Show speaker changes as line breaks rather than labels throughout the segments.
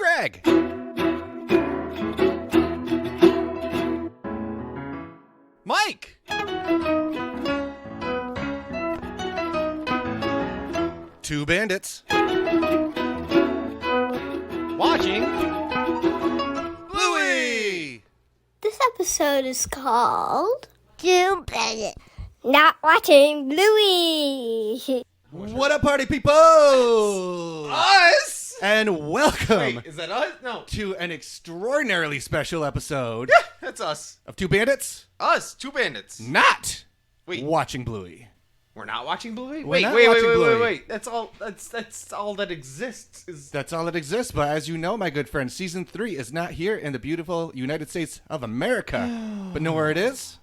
Greg. Mike. Two Bandits.
Watching
Bluey.
This episode is called Two Bandits Not Watching Bluey.
What up, party people?
us.
And welcome
Wait, is that us? No,
to an extraordinarily special episode
that's us.
of Two Bandits
Us, Two Bandits.
Not
Wait,
Watching Bluey.
we're not watching Bluey.
We're
Wait,
not
wait,
watching
wait,
Bluey.
wait, wait. That's all. That's all that exists. Is
That's all that exists, but as you know, my good friend, Season 3 is not here in the beautiful United States of America. But know where it is?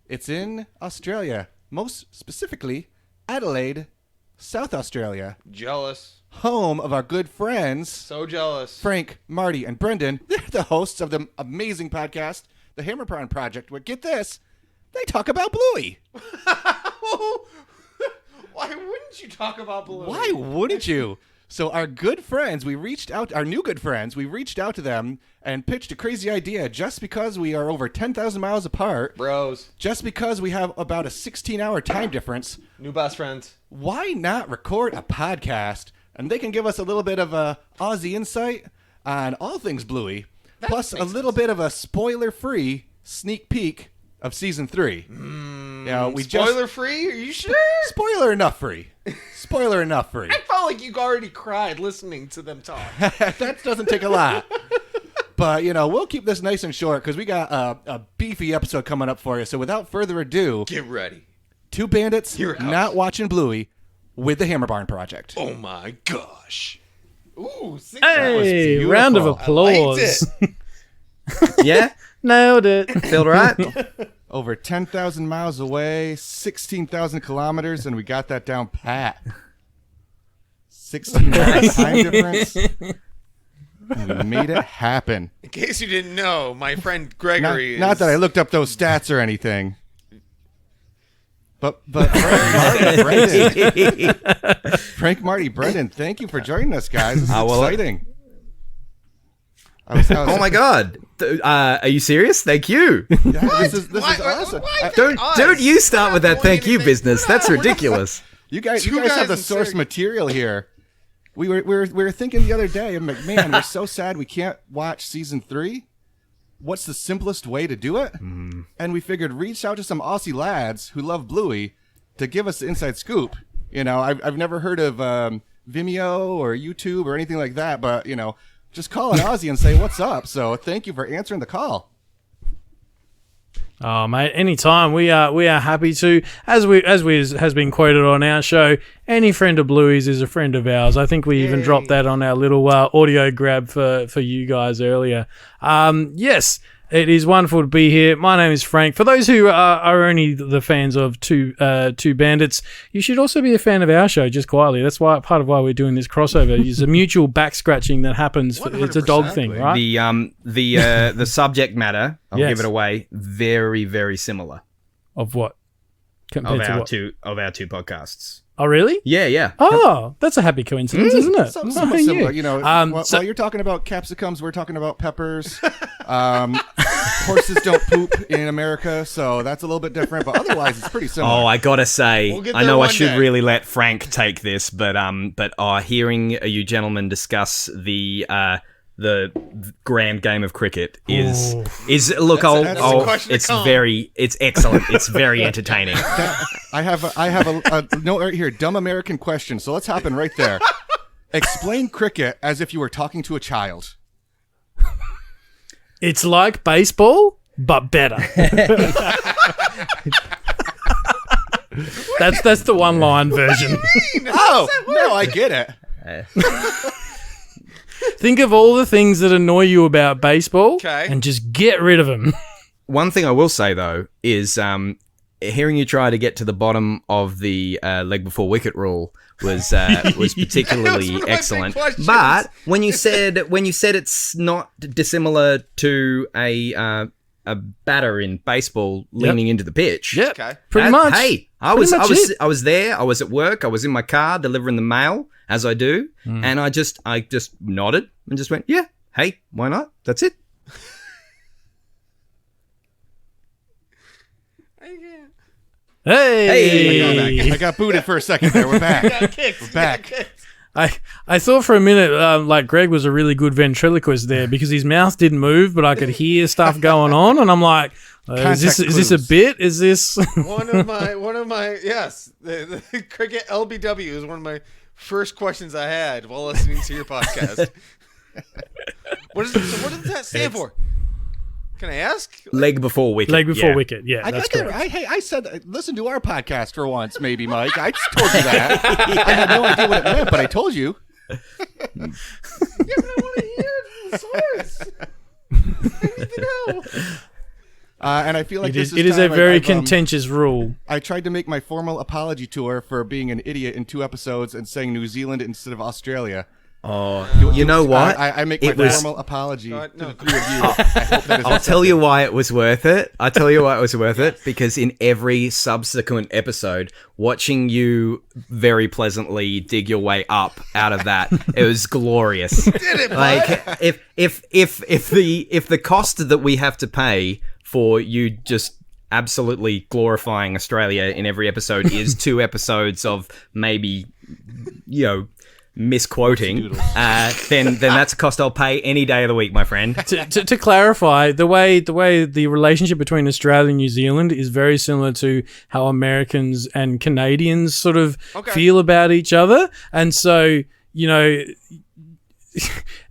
It's in Australia. Most specifically, Adelaide, South Australia.
jealous.
Home of our good friends,
So jealous.
Frank, Marty, and Brendan. They're the hosts of the amazing podcast, the Hammerbarn Project, where, get this, they talk about Bluey.
Why wouldn't you talk about Bluey?
Why wouldn't you? So our good friends, we reached out to them and pitched a crazy idea just because we are over 10,000 miles apart,
Bros,
just because we have about a 16-hour time difference.
new best friends.
Why not record a podcast and they can give us a little bit of a Aussie insight on all things Bluey, plus a little bit of a spoiler-free sneak peek of Season 3.
Spoiler free? Are you sure?
Spoiler enough free. Spoiler enough free.
I felt like you already cried listening to them talk.
That doesn't take a lot. But, we'll keep this nice and short because we got a beefy episode coming up for you. So without further ado,
Get ready.
Two Bandits
Here it comes.
Not Watching Bluey with the Hammerbarn Project.
Oh my gosh. Ooh,
Hey,
beautiful.
round of
I
applause.
Yeah?
Nailed it.
Feel right?
Over 10,000 miles away, 16,000 kilometers, and we got that down pat. 16 hours time difference. And we made it happen.
In case you didn't know, my friend Gregory
Not that I looked up those stats or anything. But Frank, Marty, Brendan, thank you for joining us, guys. This is exciting.
Oh my god. Are you serious? Thank you.
Yeah, this is awesome.
Don't you start with that thank you business. That's ridiculous.
You guys
Two
have
guys
the
in
source
search.
material here. We were thinking the other day, I'm like, man, we're so sad we can't watch Season 3. What's the simplest way to do it? And we figured reach out to some Aussie lads who love Bluey to give us the inside scoop. I've never heard of Vimeo or YouTube or anything like that, but just call an Aussie and say what's up. So thank you for answering the call.
Oh, mate, anytime. We are happy to. As has been quoted on our show, any friend of Bluey's is a friend of ours. I think we even dropped that on our little audio grab for you guys earlier. Yes, it is wonderful to be here. My name is Frank. For those who are only the fans of Two Bandits, you should also be a fan of our show, just quietly. That's why part of why we're doing this crossover. It's a mutual back scratching that happens. It's a dog thing, right?
The subject matter, I'll
Yes.
give it away, very, very similar
Of what? Compared
of
to
our
what?
two podcasts.
Oh, really?
Yeah.
Oh, that's a happy coincidence, isn't it?
Somewhat
Oh,
similar.
yeah.
While you're talking about capsicums, we're talking about peppers. Horses don't poop in America, so that's a little bit different. But otherwise, it's pretty similar.
Oh, I gotta say,
We'll get
I
there
know I
one
should
day.
really let Frank take this, but hearing you gentlemen discuss the grand game of cricket is look.
That's a question to
It's
come.
it's excellent. It's very entertaining.
I have a note right here. Dumb American question. So let's hop in right there. Explain cricket as if you were talking to a child.
It's like baseball, but better. That's the one-line version.
Oh, no, I get it.
Think of all the things that annoy you about baseball and just get rid of them.
One thing I will say though is hearing you try to get to the bottom of the leg before wicket rule was particularly
one of my big
excellent.
questions.
But when you said it's not dissimilar to a batter in baseball leaning into the pitch,
Yep,
Okay.
pretty much.
Hey, I was
it.
I was there. I was at work. I was in my car delivering the mail as I do, and I just nodded and just went, "Yeah, hey, why not? That's it."
Hey,
I got booted for a second there. We're back. We're back.
I thought for a minute like Greg was a really good ventriloquist there because his mouth didn't move, but I could hear stuff going on, and I'm like, is this a bit? Is this
one of my yes, the cricket LBW is one of my first questions I had while listening to your podcast. What does that stand for? Can I ask?
Leg before wicket.
Leg before wicket. Yeah,
I
that's
got there.
correct.
I said, listen to our podcast for once, maybe, Mike. I just told you that. I had no idea what it meant, but I told you.
Yeah, but I want to hear the source. I need to know.
And I feel like
It is a very contentious rule.
I tried to make my formal apology tour for being an idiot in 2 episodes and saying New Zealand instead of Australia.
Oh, you know what?
I make my formal apology to the 3 of you. I hope that is
I'll tell you why it was worth it. Because in every subsequent episode, watching you very pleasantly dig your way up out of that, it was glorious.
Did it,
like if the cost that we have to pay for you just absolutely glorifying Australia in every episode is 2 episodes of maybe, misquoting, then that's a cost I'll pay any day of the week, my friend.
To clarify, the way the relationship between Australia and New Zealand is very similar to how Americans and Canadians sort of feel about each other, and so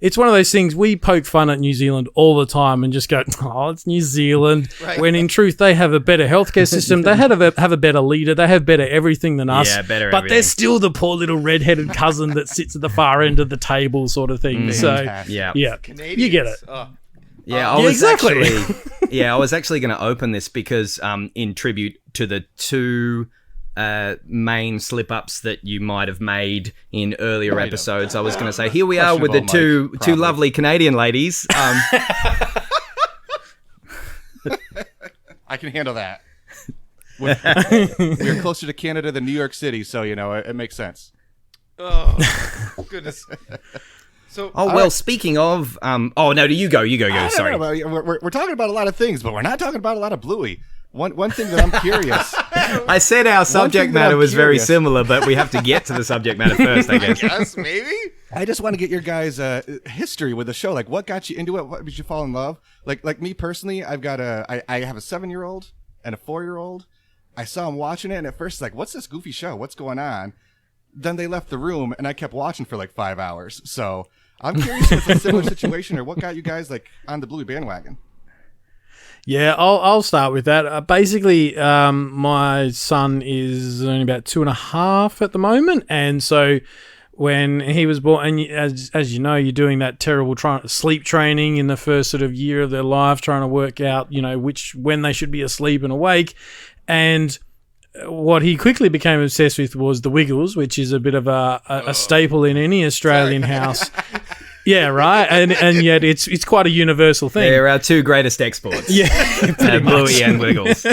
it's one of those things we poke fun at New Zealand all the time and just go, oh, it's New Zealand. Right. When in truth, they have a better healthcare system. They have a better leader. They have better everything than us.
Yeah, better
but
everything.
they're still the poor little red-headed cousin that sits at the far end of the table sort of thing. So, yeah,
Canadians.
you get it.
Yeah, I was I was actually going to open this because in tribute to the 2 main slip-ups that you might have made in earlier episodes, I was going to say, here we are with the two lovely Canadian ladies.
I can handle that. We're closer to Canada than New York City, so it makes sense.
Oh goodness. So,
speaking of, no, you go. Sorry,
we're talking about a lot of things, but we're not talking about a lot of Bluey. One thing that I'm curious.
I said our subject matter was very similar, but we have to get to the subject matter first, I guess.
Yes, maybe.
I just want to get your guys' history with the show. Like, what got you into it? What made you fall in love? Like me personally, I have a 7-year-old and a 4-year-old. I saw them watching it, and at first, like, what's this goofy show? What's going on? Then they left the room, and I kept watching for like 5 hours. So I'm curious if it's a similar situation, or what got you guys like on the Bluey bandwagon.
Yeah, I'll start with that. Basically, my son is only about 2.5 at the moment, and so when he was born, and as you know, you're doing that terrible sleep training in the first sort of year of their life, trying to work out, when they should be asleep and awake, and what he quickly became obsessed with was the Wiggles, which is a bit of a staple in any Australian house. Yeah, right, and yet it's quite a universal thing.
They're our 2 greatest exports.
Yeah,
Bluey and Wiggles.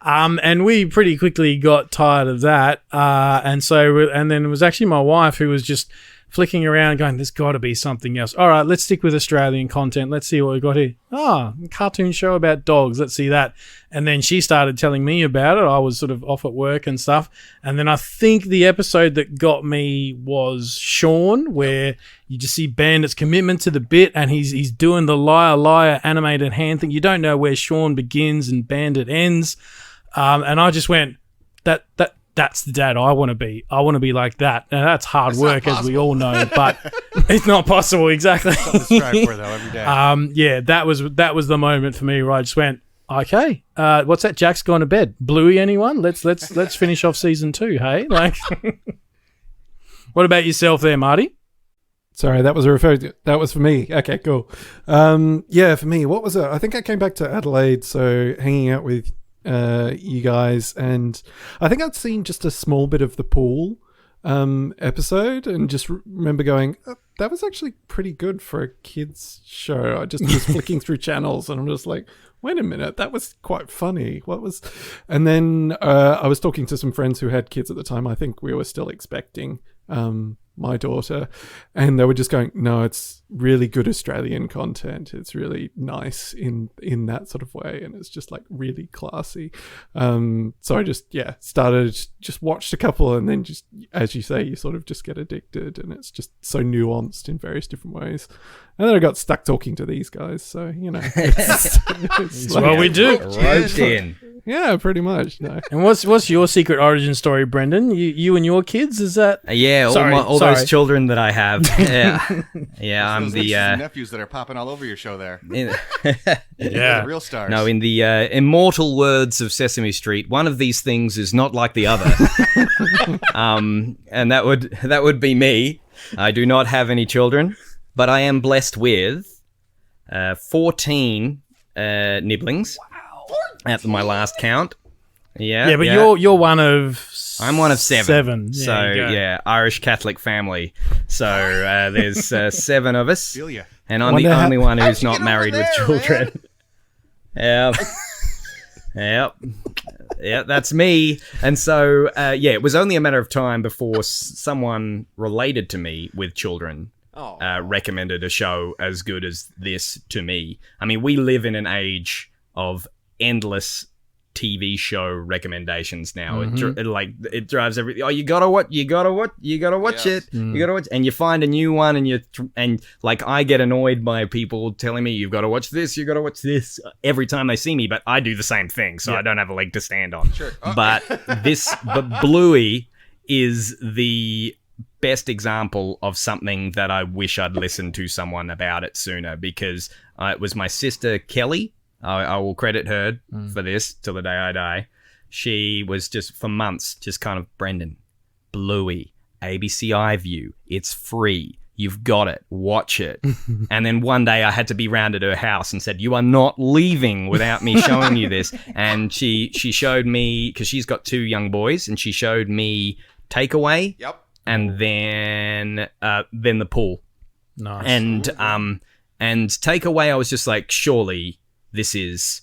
And we pretty quickly got tired of that, and then it was actually my wife who was just flicking around going, there's got to be something else. All right, let's stick with Australian content. Let's see what we got here. A cartoon show about dogs. Let's see that. And then she started telling me about it. I was sort of off at work and stuff. And then I think the episode that got me was Sean, where you just see Bandit's commitment to the bit, and he's doing the liar animated hand thing. You don't know where Sean begins and Bandit ends. And I just went, that's the dad I want to be. I want to be like that. Now, that's hard work, as we all know, but it's not possible, exactly.
Something to strive for, though, every day.
That was the moment for me where I just went, okay, what's that? Jack's gone to bed. Bluey, anyone? Let's finish off season 2, hey? Like, what about yourself there, Marty?
Sorry, that was for me. Okay, cool. For me, what was it? I think I came back to Adelaide, so hanging out with you guys, and I think I'd seen just a small bit of the pool episode, and just remember going, that was actually pretty good for a kids show. I just was flicking through channels, and I'm just like, wait a minute, that was quite funny. And then I was talking to some friends who had kids at the time. I think we were still expecting my daughter, and they were just going, no, it's really good Australian content. It's really nice in that sort of way, and it's just like really classy. So I just watched a couple, and then just, as you say, you sort of just get addicted, and it's just so nuanced in various different ways. And then I got stuck talking to these guys, so
It's what we do.
Roped in.
Yeah, pretty much. No.
And what's your secret origin story, Brendan? You and your kids, is that?
Yeah, all those children that I have. Yeah, I'm
those
the
nieces and nephews that are popping all over your show there.
Yeah,
The real stars.
No, in the immortal words of Sesame Street, one of these things is not like the other. And that would be me. I do not have any children, but I am blessed with 14 nibblings at my last count. Yeah,
but you're one of.
I'm one of seven.
Yeah,
So Irish Catholic family. So there's 7 of us,
Feel ya.
and I'm the only one who's not
get
married
over
with
there,
children. Yep, that's me. And so it was only a matter of time before someone related to me with children recommended a show as good as this to me. I mean, we live in an age of endless TV show recommendations now. It drives everything. Oh, you gotta watch it. You gotta watch, and you find a new one, and like I get annoyed by people telling me you gotta watch this every time they see me, but I do the same thing, so I don't have a leg to stand on. Sure. Okay. But Bluey is the best example of something that I wish I'd listened to someone about it sooner, because it was my sister Kelly. I will credit her for this till the day I die. She was just for months just kind of, Brendan, Bluey, ABC iView, it's free. You've got it. Watch it. And then one day I had to be round at her house and said, you are not leaving without me showing you this. And she showed me, because she's got 2 young boys, and she showed me Takeaway.
Yep.
And then the Pool.
Nice.
And Takeaway, I was just like, surely this is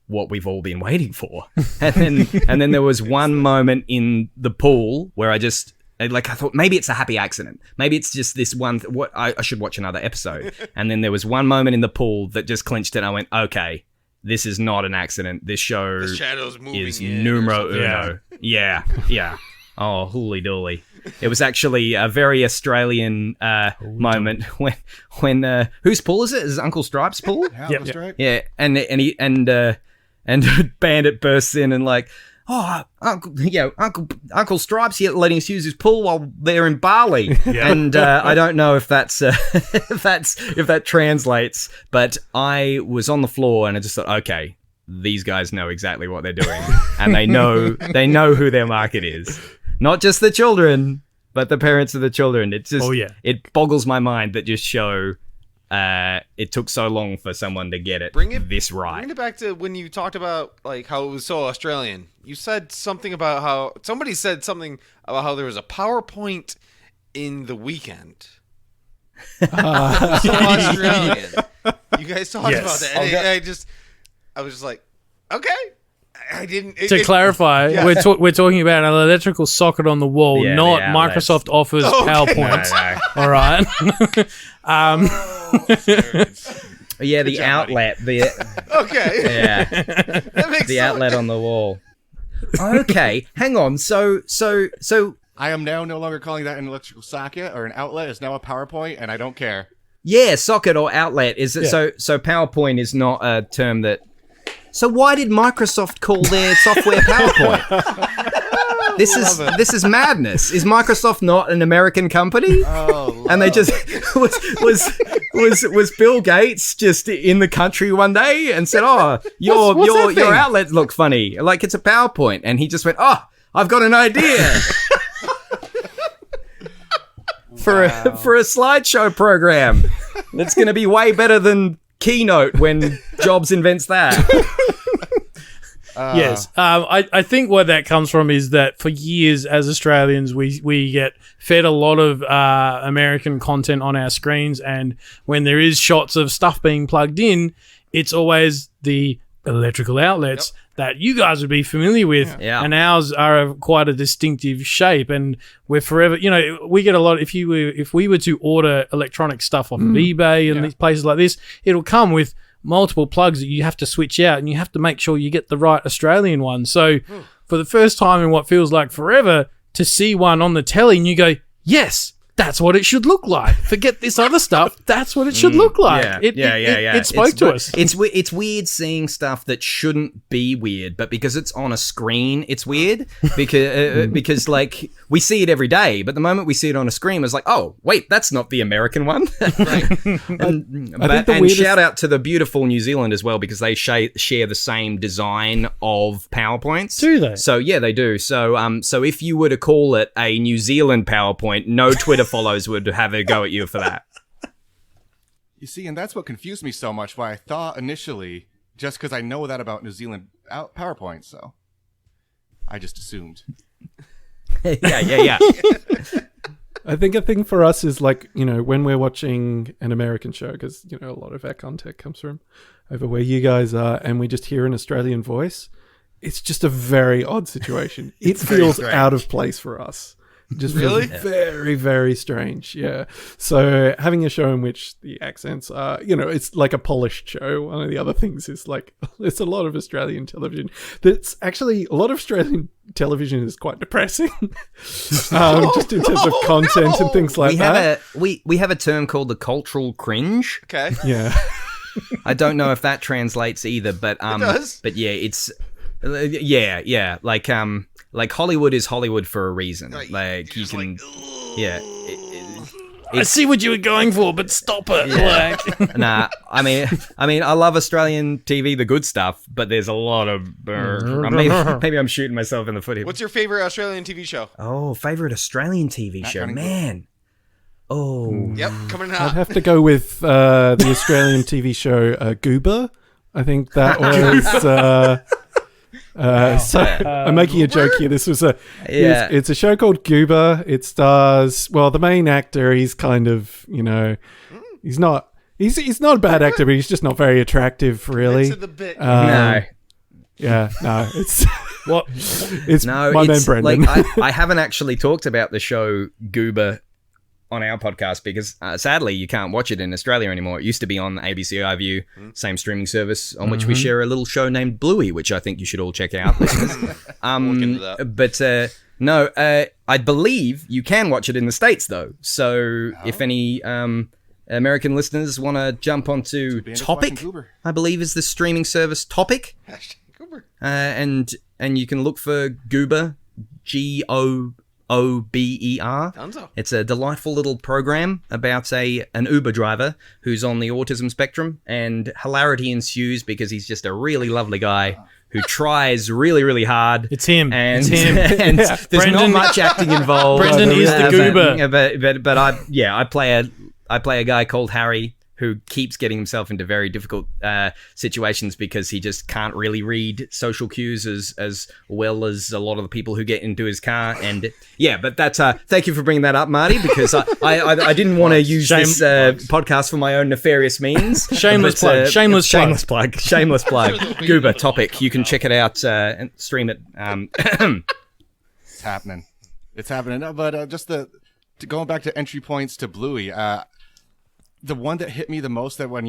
what we've all been waiting for. And then there was one moment in the Pool where I thought maybe it's a happy accident. Maybe it's just this one. I should watch another episode. And then there was one moment in the Pool that just clinched it. I went, okay, this is not an accident. This show
The shadows moving
is
in
numero
or
uno. Yeah. Oh, hooly dooly. It was actually a very Australian moment when whose pool is it? Is it Uncle Stripe's pool?
That's right.
Yeah, and Bandit bursts in and like, oh, Uncle Stripe's here letting us use his pool while they're in Bali. And I don't know if that's if that translates, but I was on the floor and I just thought, okay, these guys know exactly what they're doing, and they know who their market is. Not just the children, but the parents of the children. It just it boggles my mind that just show it took so long for someone to get this right.
Bring it back to when you talked about like how it was so Australian. You said something about how somebody said something about how there was a PowerPoint in the weekend. So Australian. You guys talked about that. And I was just like, okay. I didn't.
To clarify, we're talking about an electrical socket on the wall, not Microsoft Office PowerPoint.
No.
All right.
The outlet.
Okay.
Yeah.
That makes
The outlet on the wall. Okay, hang on. So
I am now no longer calling that an electrical socket or an outlet. It's now a PowerPoint, and I don't care.
Yeah, socket or outlet is it? So PowerPoint is not a term that. So why did Microsoft call their software PowerPoint? This is madness. Is Microsoft not an American company?
Oh,
and they just was Bill Gates just in the country one day and said, "Oh, your outlets look funny, like it's a PowerPoint," and he just went, "Oh, I've got an idea." For a slideshow program that's going to be way better than Keynote when Jobs invents that.
Yes. I think where that comes from is that for years as Australians, we get fed a lot of American content on our screens, and when there is shots of stuff being plugged in, it's always the electrical outlets that you guys would be familiar with, and ours are quite a distinctive shape, and we're forever, we get a lot. If we were to order electronic stuff off of eBay and these places like this, it'll come with multiple plugs that you have to switch out, and you have to make sure you get the right Australian one. So for the first time in what feels like forever, to see one on the telly and you go, yes, that's what it should look like. Forget this other stuff. That's what it should look like. It spoke to us.
It's weird seeing stuff that shouldn't be weird, but because it's on a screen, it's weird. Because like we see it every day, but the moment we see it on a screen, it's like, oh wait, that's not the American one. And shout out to the beautiful New Zealand as well, because they share the same design of PowerPoints.
Do they?
So yeah, they do. So so if you were to call it a New Zealand PowerPoint, no Twitter follows would have a go at you for that.
You see, and that's what confused me so much, why I thought initially, just because I know that about New Zealand PowerPoint, so I just assumed.
Yeah.
I think a thing for us is like, when we're watching an American show, because, a lot of our content comes from over where you guys are, and we just hear an Australian voice, it's just a very odd situation. It feels out of place for us. Just really very, very strange. Yeah. So having a show in which the accents are, it's like a polished show. One of the other things is like, there's a lot of Australian television that's actually, a lot of Australian television is quite depressing. Just in terms of content and things like that.
We have a term called the cultural cringe.
Okay.
Yeah.
I don't know if that translates either, but
it does.
But yeah, it's like Hollywood is Hollywood for a reason. Like you can,
I see what you were going for, but stop it.
Yeah. Nah, I mean, I love Australian TV, the good stuff, but there's a lot of. Maybe I'm shooting myself in the foot here.
What's your favorite Australian TV show?
Oh, favorite Australian TV show, man. Oh,
yep, coming out.
I'd have to go with the Australian TV show Goober. I think that was. So I'm making a joke here. This was it's a show called Goober. It stars, the main actor, he's kind of, he's not a bad actor, but he's just not very attractive, really.
The bit.
No.
Yeah, no, it's
what?
It's my man Brendan.
Like, I haven't actually talked about the show Goober on our podcast because sadly you can't watch it in Australia anymore. It used to be on ABC iView, same streaming service on which we share a little show named Bluey, which I think you should all check out, listeners.
Look into that.
But no, I believe you can watch it in the States though. So if any American listeners want to jump onto Topic, I believe is the streaming service Topic,
Goober.
and you can look for Goober, Goober.
Dunzo.
It's a delightful little program about an Uber driver who's on the autism spectrum, and hilarity ensues because he's just a really lovely guy who tries really, really hard.
It's him.
And,
it's him.
And there's not much acting involved.
Brendan is the Goober.
But I play a guy called Harry who keeps getting himself into very difficult situations because he just can't really read social cues as well as a lot of the people who get into his car. And yeah, but that's thank you for bringing that up, Marty, because I didn't want to use this podcast for my own nefarious means.
Shameless plug.
Goober Topic. You can check it out and stream it.
It's happening. But just going back to entry points to Bluey, the one that hit me the most, that when,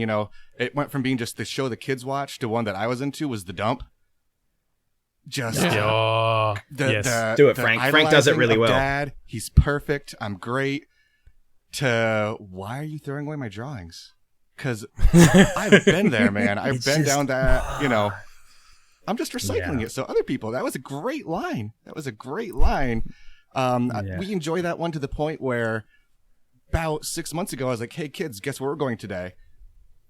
it went from being just the show the kids watch to one that I was into, was The Dump. Just
yes.
Do it, Frank. Frank does it really well.
Dad, he's perfect. I'm great. To why are you throwing away my drawings? Because I've been there, man. I've been down that. I'm just recycling it. So other people, that was a great line. We enjoy that one to the point where about 6 months ago, I was like, "Hey kids, guess where we're going today?"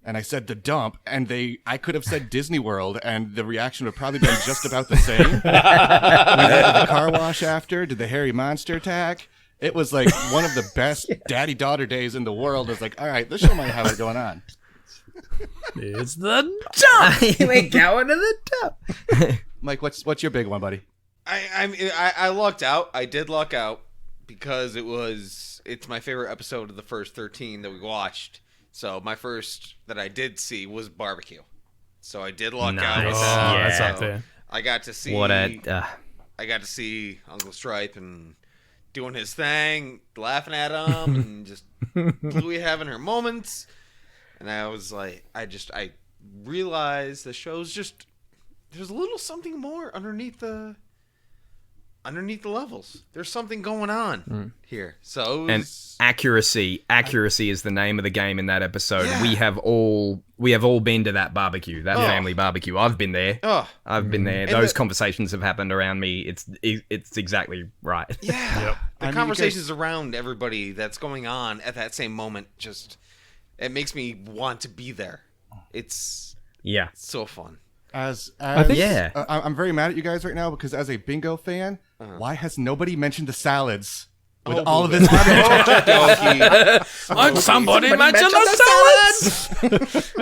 And I said The Dump, and I could have said Disney World, and the reaction would have probably been just about the same. We went to the car wash after, did the hairy monster attack. It was like one of the best daddy-daughter days in the world. I was like, all right, this show might have it going on.
It's The Dump.
We're going to The Dump.
Mike, what's your big one, buddy?
I lucked out. I did luck out because it's my favorite episode of the first 13 that we watched. So my first that I did see was barbecue. So I did luck out with that.
That's
So
up there.
I got to see I got to see Uncle Stripe and doing his thing, laughing at him, and just Bluey having her moments. And I was like, I realized the show's just there's a little something more underneath the levels. There's something going on here. So it was,
and accuracy is the name of the game in that episode. Yeah. We have all been to that barbecue, that family barbecue. I've been there. I've been there. Those conversations have happened around me. It's exactly right.
Yeah. Yep. The conversations around everybody that's going on at that same moment it makes me want to be there. It's so fun.
I'm very mad at you guys right now because as a bingo fan, why has nobody mentioned the salads with all of this?
Somebody mentioned the salads.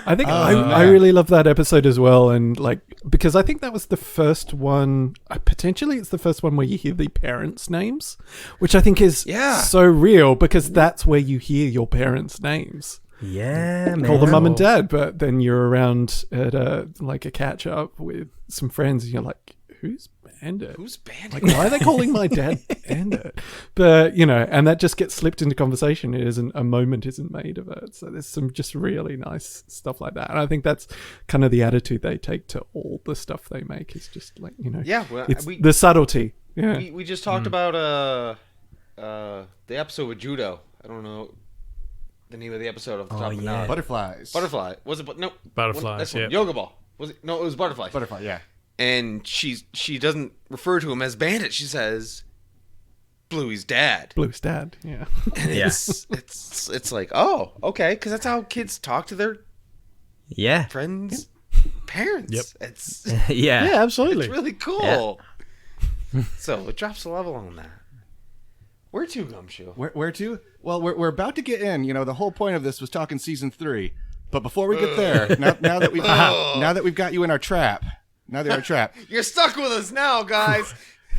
I think I really love that episode as well, and because I think that was the first one. Potentially, it's the first one where you hear the parents' names, which I think is so real because that's where you hear your parents' names.
Yeah, man.
Call them mum and dad, but then you're around at a catch up with some friends, and you're like, "Who's Bandit?
Who's Bandit?
Like, why are they calling my dad Bandit?" But and that just gets slipped into conversation. A moment isn't made of it. So there's some just really nice stuff like that, and I think that's kind of the attitude they take to all the stuff they make. Is just it's the subtlety. Yeah,
we just talked about the episode with judo. I don't know the name of the episode off the top of my head.
Butterflies.
Butterfly. Was it? No.
Butterflies, yeah.
Yoga ball. Was it? No, it was Butterfly.
Butterfly, yeah.
And she doesn't refer to him as Bandit. She says Bluey's dad.
Bluey's dad, yeah.
And it's like, oh, okay, because that's how kids talk to their friends' parents.
Yep.
It's
yeah,
absolutely.
It's really cool. Yeah. So it drops a level on that. Where to, Gumshoe?
Where to? Well, we're about to get in. The whole point of this was talking season 3. But before we get there, now that we've got you in our trap,
you're stuck with us now, guys.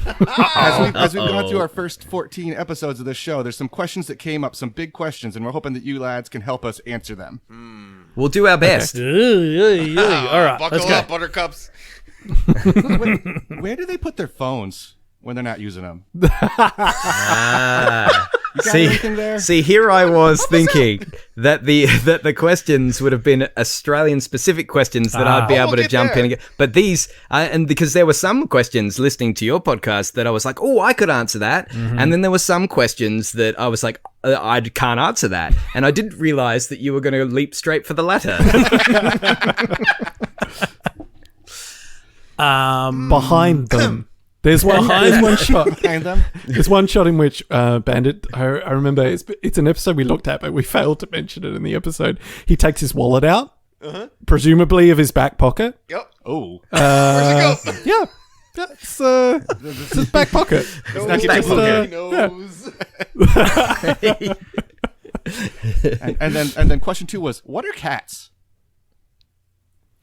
As we've gone through our first 14 episodes of this show, there's some questions that came up, some big questions, and we're hoping that you lads can help us answer them.
We'll do our best.
All right,
buckle up, buttercups.
Where do they put their phones when they're not using them?
See, here I was thinking that the questions would have been Australian specific questions that I'd be able to jump in and get. But these, and because there were some questions listening to your podcast that I was like, oh, I could answer that. Mm-hmm. And then there were some questions that I was like, I can't answer that. And I didn't realize that you were going to leap straight for the latter.
Behind them. There's one shot behind them. There's one shot in which Bandit. I remember it's an episode we looked at, but we failed to mention it in the episode. He takes his wallet out, presumably of his back pocket.
Yep.
Oh,
where's it go?
Yeah, it's his back pocket.
And then question 2 was, what are cats?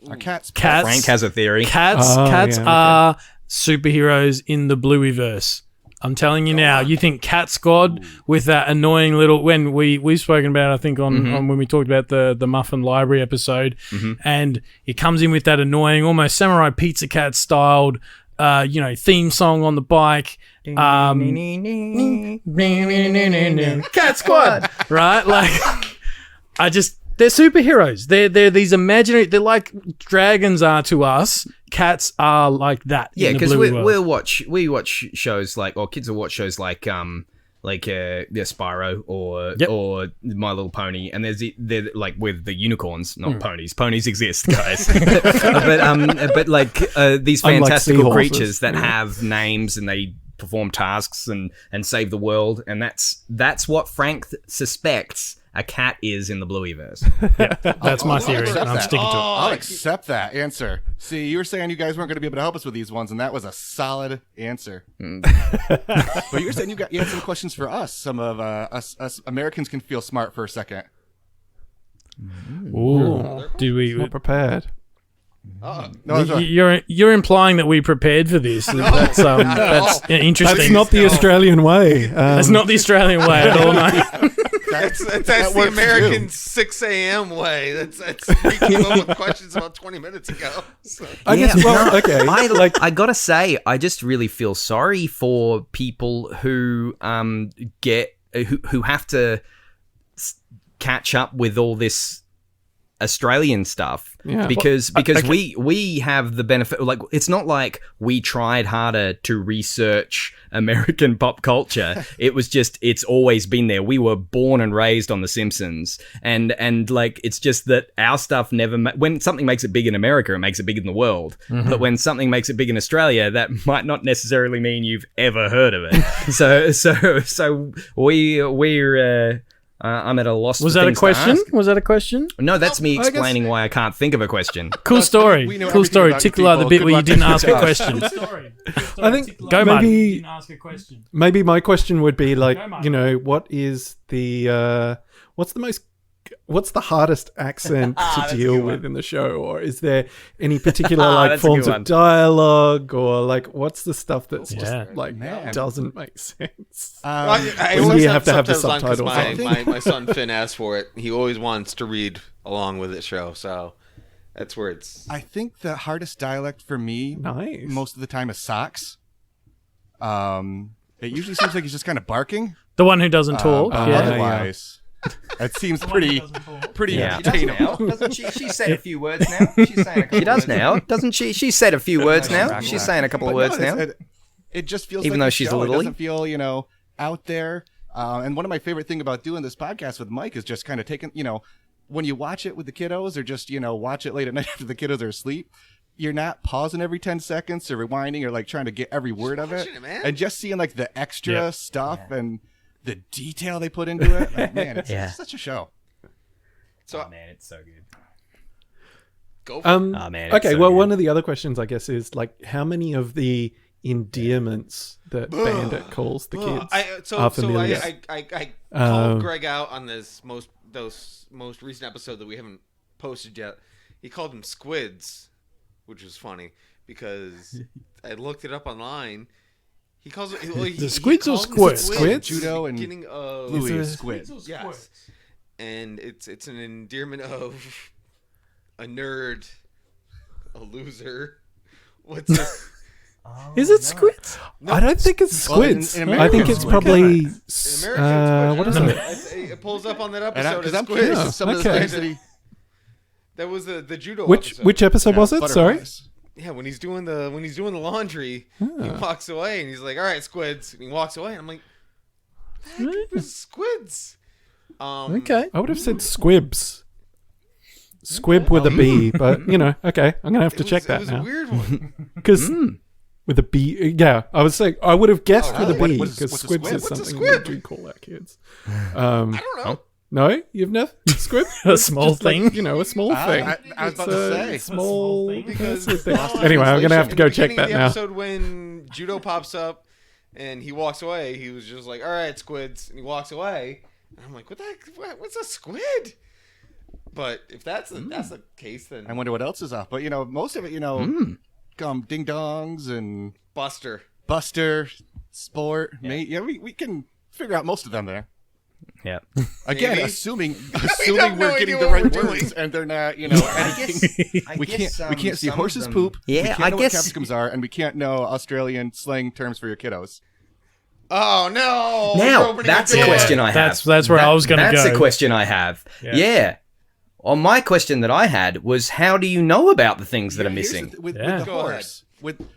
Are cats?
Frank has a theory.
Cats are superheroes in the Blueyverse. I'm telling you now. You think Cat Squad with that annoying little when we've spoken about, I think on when we talked about the Muffin Library episode, and it comes in with that annoying, almost Samurai Pizza Cat styled, theme song on the bike. Cat Squad, right? They're superheroes. They're these imaginary. They're like dragons are to us. Cats are like that.
Yeah, because we watch shows or kids will watch shows like Spyro or My Little Pony, and they're like with the unicorns, not ponies. Ponies exist, guys. but these fantastical creatures that have names and they perform tasks and save the world, and that's what Frank suspects a cat is in the Blueyverse.
Yeah, that's my theory, and I'm sticking to it.
I'll accept that answer. See, you were saying you guys weren't going to be able to help us with these ones, and that was a solid answer. But you were saying you had some questions for us. Some of us Americans can feel smart for a second.
Ooh, did we?
Not prepared.
Oh,
No, sorry.
You're implying that we prepared for this. That's interesting.
That's not the Australian way.
That's not the Australian way at all. No.
that's
That
the
works
American
too.
6 a.m. way. That's we came up with questions about 20 minutes ago. So.
I guess. Well, okay.
I gotta say, I just really feel sorry for people who who have to catch up with all this Australian stuff, because we have the benefit. Like, it's not like we tried harder to research American pop culture. It was just, it's always been there. We were born and raised on The Simpsons, and like, it's just that our stuff never. When something makes it big in America, it makes it big in the world.
Mm-hmm.
But when something makes it big in Australia, that might not necessarily mean you've ever heard of it. so we're. I'm at a loss.
Was
for
that a
things to
question?
ask.
Was that a question?
No, that's me
I guess-
explaining why I can't think of a question.
Cool story.
we know
Cool
everything
story.
about
Tickle out the
people.
bit
Good
where you
luck
didn't
taking
ask
it
a
to us.
question.
I think
Go, Marty.
maybe
Ask a question.
maybe my question would be like,
Go, Marty.
you know, what is the what's the hardest accent to deal with in the show, or is there any particular like
That's a
forms
good
of
one.
dialogue, or like what's the stuff that's
Yeah.
just like
Man.
doesn't make sense?
I
When
always
do you have to have the
subtitles on 'cause
subtitles
my son Finn asked for it. He always wants to read along with the show, so that's where it's.
I think the hardest dialect for me
Nice.
most of the time is Socks. It usually seems like he's just kind of barking.
The one who doesn't talk.
But
yeah.
otherwise, it seems pretty
Yeah.
attainable.
Doesn't she? She said a few words now. She's saying a couple. She does now, doesn't she? She said a few words now. She's saying a couple of
But
words
no,
now.
it just feels
Even
like
though
a
she's
show.
a
It
little-
doesn't feel, out there. And one of my favorite thing about doing this podcast with Mike is just kind of taking, when you watch it with the kiddos, or just, watch it late at night after the kiddos are asleep, you're not pausing every 10 seconds or rewinding or like trying to get every word of it.
watching it, man.
And just seeing like the extra
Yeah.
stuff and the detail they put into it. Like, man, it's
Yeah.
such a show.
So
man, it's so good.
go for it.
Oh, man, it's
Okay,
so
well,
good.
one of the other questions, I guess, is like how many of the endearments that Bandit calls the kids are familiar.
I
Um,
called Greg out on this most recent episode that we haven't posted yet. He called them squids, which was funny because I looked it up online. He calls it
The squids or squids?
Squids?
Judo and
beginning of
Bluey
it-
is squid.
yes, and it's an endearment of a nerd, a loser. What's this?
Is it squids?
I don't think it's
Well, in
squids.
American
I think it's
squid.
probably
In American
what is
squid.
it?
It pulls up on that
And
episode.
because
of
I'm
Squids.
curious, some of the
okay.
things that he
That was the judo.
Which
episode.
which episode was it? Sorry.
butterflies.
Yeah, when he's doing the laundry, he walks away and he's like, "All right, squids," and he walks away. And I'm like, "This is squids."
Okay.
I would have said squibs. Squib with a B, but okay, I'm gonna have to check
It
that
was
now
a weird one.
because with a B, yeah, I was saying I would have guessed with a
really?
B
What's a
because
squib?
squibs is
What's a
something
squib?
we do call our kids.
I don't know.
No, you've never squib.
A
It's
small
just like,
thing.
a small thing.
I was about
It's
to
a
say.
small
thing.
Because
that's the thing.
lost in
Anyway, I'm gonna have to
translation.
go
In the
check
beginning
that
of the
now.
episode when judo pops up and he walks away, he was just like, "All right, squids," and he walks away, and I'm like, "What the heck? What's a squid?" But if that's the case, then
I wonder what else is off. But most of it, ding dongs and
Buster.
Buster, Sport, Mate. Yeah, we can figure out most of them there.
Yeah.
Again,
Maybe.
assuming
have no
we're getting
idea
the
what
right
we're
words
doing.
and they're not,
I guess,
we can't see
some of
horses
them-
poop. we
Yeah,
can't
I
know
guess.
what capsicums are, and we can't know Australian slang terms for your kiddos.
Oh no! You're
Now
opening
that's
the
a
door.
question I have.
That's where I was gonna
That's
go.
a question I have. Yeah. Well, my question that I had was, how do you know about the things that are
Here's
missing?
with
Yeah.
the
Go
horse, with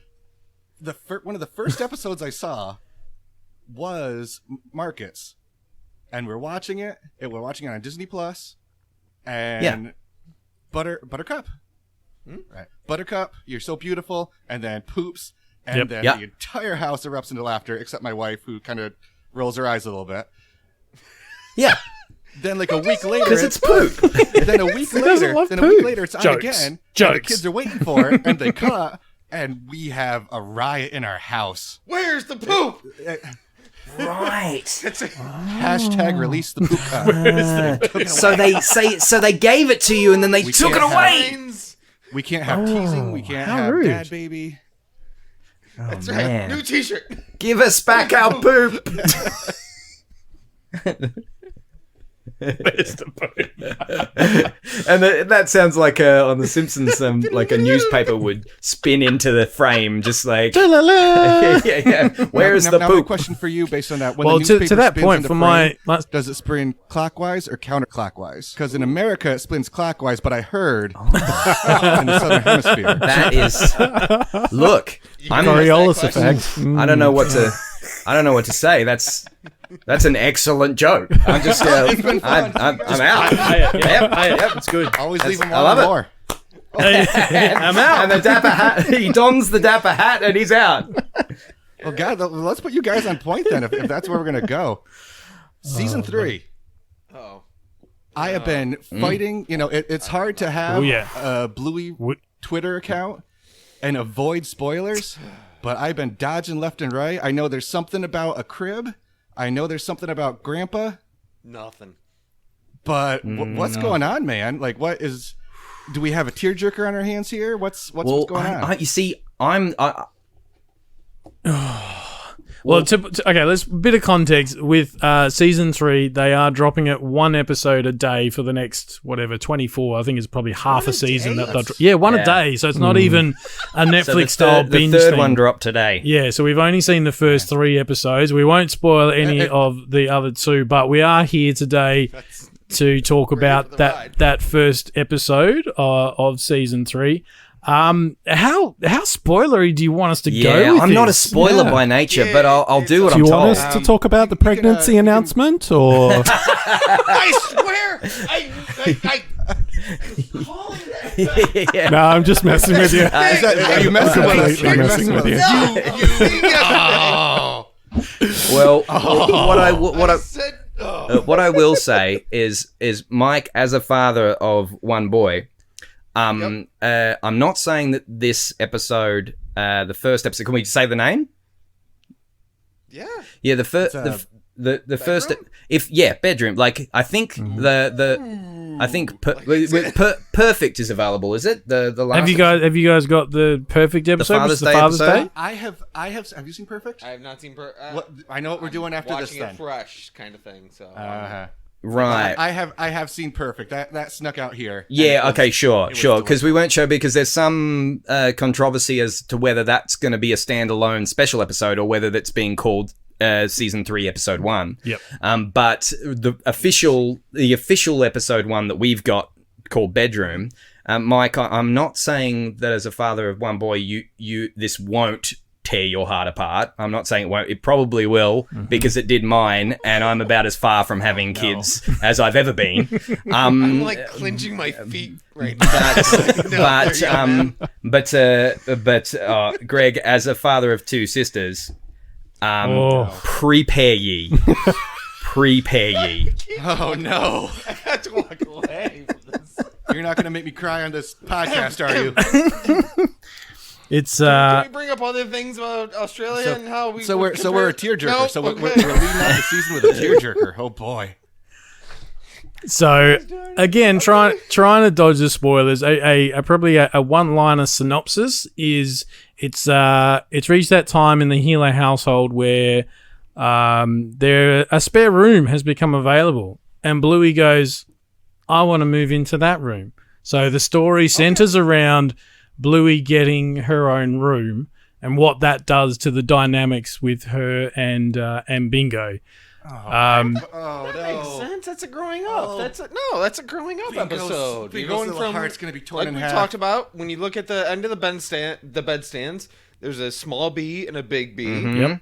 the one of the first episodes I saw was Markets, and we're watching it. We're watching it on Disney Plus, and Buttercup, right? Buttercup, you're so beautiful, and then poops, and
Yep.
then
Yeah.
the entire house erupts into laughter, except my wife, who kind of rolls her eyes a little bit.
Yeah,
Then, like a week later,
because it's poop.
then a week later,
love
then a week
poop?
later, it's on
Jokes.
again. And the
Jokes.
kids are waiting for it, and they cut, and we have a riot in our house.
Where's the poop?
Right.
Hashtag release the poop cup.
So they gave it to you and then they took it
can't have
away.
Lines.
We can't have teasing. We can't
how
have
rude.
dad baby.
That's
man.
right. New T-shirt.
Give us back our poop.
Where's the boat?
And that sounds like on The Simpsons, like a newspaper would spin into the frame, just like yeah. Where's
now,
the
now my
poop?
question for you, based on that, when
Well,
the
to
newspaper
that
spins
point,
into
for
frame,
my
does it spin clockwise or counterclockwise? Because in America it spins clockwise, but I heard in the southern hemisphere.
That is, look, I'm
Coriolis effect.
I don't know what to say. That's an excellent joke. I'm just, I'm out.
Yep, it's good.
Always leave them
I love
on
it.
more.
I'm out.
And the dapper hat, he dons the dapper hat and he's out.
Well, God, let's put you guys on point then, if that's where we're gonna go. Season 3.
Oh.
I have been fighting. You know, it's hard to have a Bluey Twitter account and avoid spoilers, but I've been dodging left and right. I know there's something about a crib. I know there's something about Grandpa.
Nothing.
But what's going on, man? Like, what is? Do we have a tearjerker on our hands here? What's going on?
You see, I'm.
Well, okay, let's bit of context. With season 3, they are dropping it one episode a day for the next 24. I think it's probably half a season that they'll one a day. So it's not even a Netflix style binge.
The third
thing.
one dropped today.
Yeah, so we've only seen the first 3 episodes. We won't spoil any of the other 2, but we are here today to talk about that first episode of season 3. How spoilery do you want us to go with
I'm not a
this?
spoiler by nature, but I'll do what
Do
I'm
you
told.
want us to talk about the pregnancy announcement, or
I swear. I
Yeah.
no? I'm just messing with you.
Are you messing with us? Are you messing with us?
Well, what I will say is Mike, as a father of one boy, I'm not saying that this episode, the first episode, can we say the name?
Yeah.
Yeah, the first, the first, bedroom. Like, I think Perfect is available. Is it the last?
Have you guys got the Perfect episode?
Father's
The
Day
Father's
episode?
Day?
I have. Have you seen Perfect?
I have not seen.
I know what we're doing after this.
Watching
Then
it fresh, kind of thing. So.
Right.
I have seen Perfect. That snuck out here.
Yeah, okay, sure.
delicious.
Because we weren't sure, because there's some controversy as to whether that's going to be a standalone special episode or whether that's being called season 3, episode 1.
Yep.
But the official episode 1 that we've got, called Bedroom, Mike, I'm not saying that as a father of one boy, you this won't tear your heart apart. I'm not saying it won't. It probably will, because it did mine, and I'm about as far from having kids as I've ever been.
I'm like clenching my feet right now.
But Greg, as a father of 2 sisters, prepare ye. Prepare ye.
Oh no!
I have to walk away from this.
You're not going to make me cry on this podcast, are you?
It's
Can we bring up other things about Australia and how we?
So we're a tearjerker.
Nope,
So we're
okay.
leading out the season with a tearjerker. Oh boy!
So again, trying to dodge the spoilers. Probably a one-liner synopsis is it's reached that time in the Hilo household where a spare room has become available, and Bluey goes, "I want to move into that room." So the story centers around Bluey getting her own room and what that does to the dynamics with her and Bingo.
Oh
Makes
no!
sense. That's a growing up. That's a growing up episode. You're
Bingo's
going
little
from
heart's gonna be torn
like
in
we
half.
talked about when you look at the end of the bed stands. There's a small B and a big B
Yep.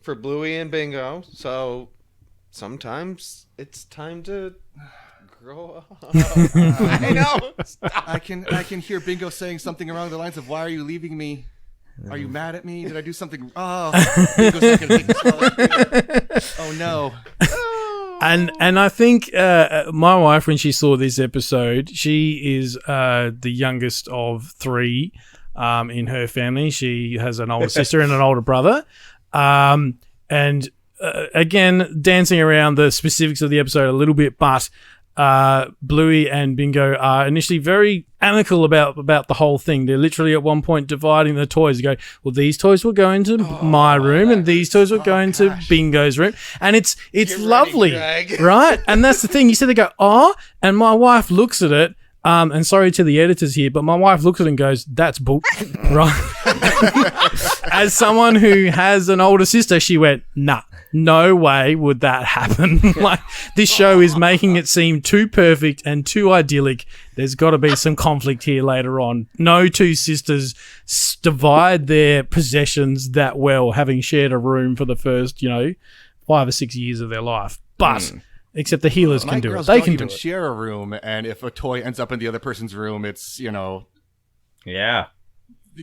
for Bluey and Bingo. So sometimes it's time to grow up. I know. Stop.
I can hear Bingo saying something along the lines of, "Why are you leaving me? Are you mad at me? Did I do something?" Oh, Bingo's not gonna take this well. Oh no!
And I think my wife, when she saw this episode, she is the youngest of 3 in her family. She has an older sister and an older brother. And again, dancing around the specifics of the episode a little bit, but Bluey and Bingo are initially very amicable about the whole thing. They're literally at one point dividing the toys. They go, well, these toys will go into my room and these toys will go into Bingo's room. And it's lovely, right? And that's the thing. You said they go, and my wife looks at it. And sorry to the editors here, but my wife looks at it and goes, that's bull, right? As someone who has an older sister, she went, nah, no way would that happen. Like, this show is making it seem too perfect and too idyllic. There's got to be some conflict here later on. No two sisters divide their possessions that well, having shared a room for the first, 5 or 6 years of their life. But... except the healers can do it. They can do it.
Share a room, and if a toy ends up in the other person's room, it's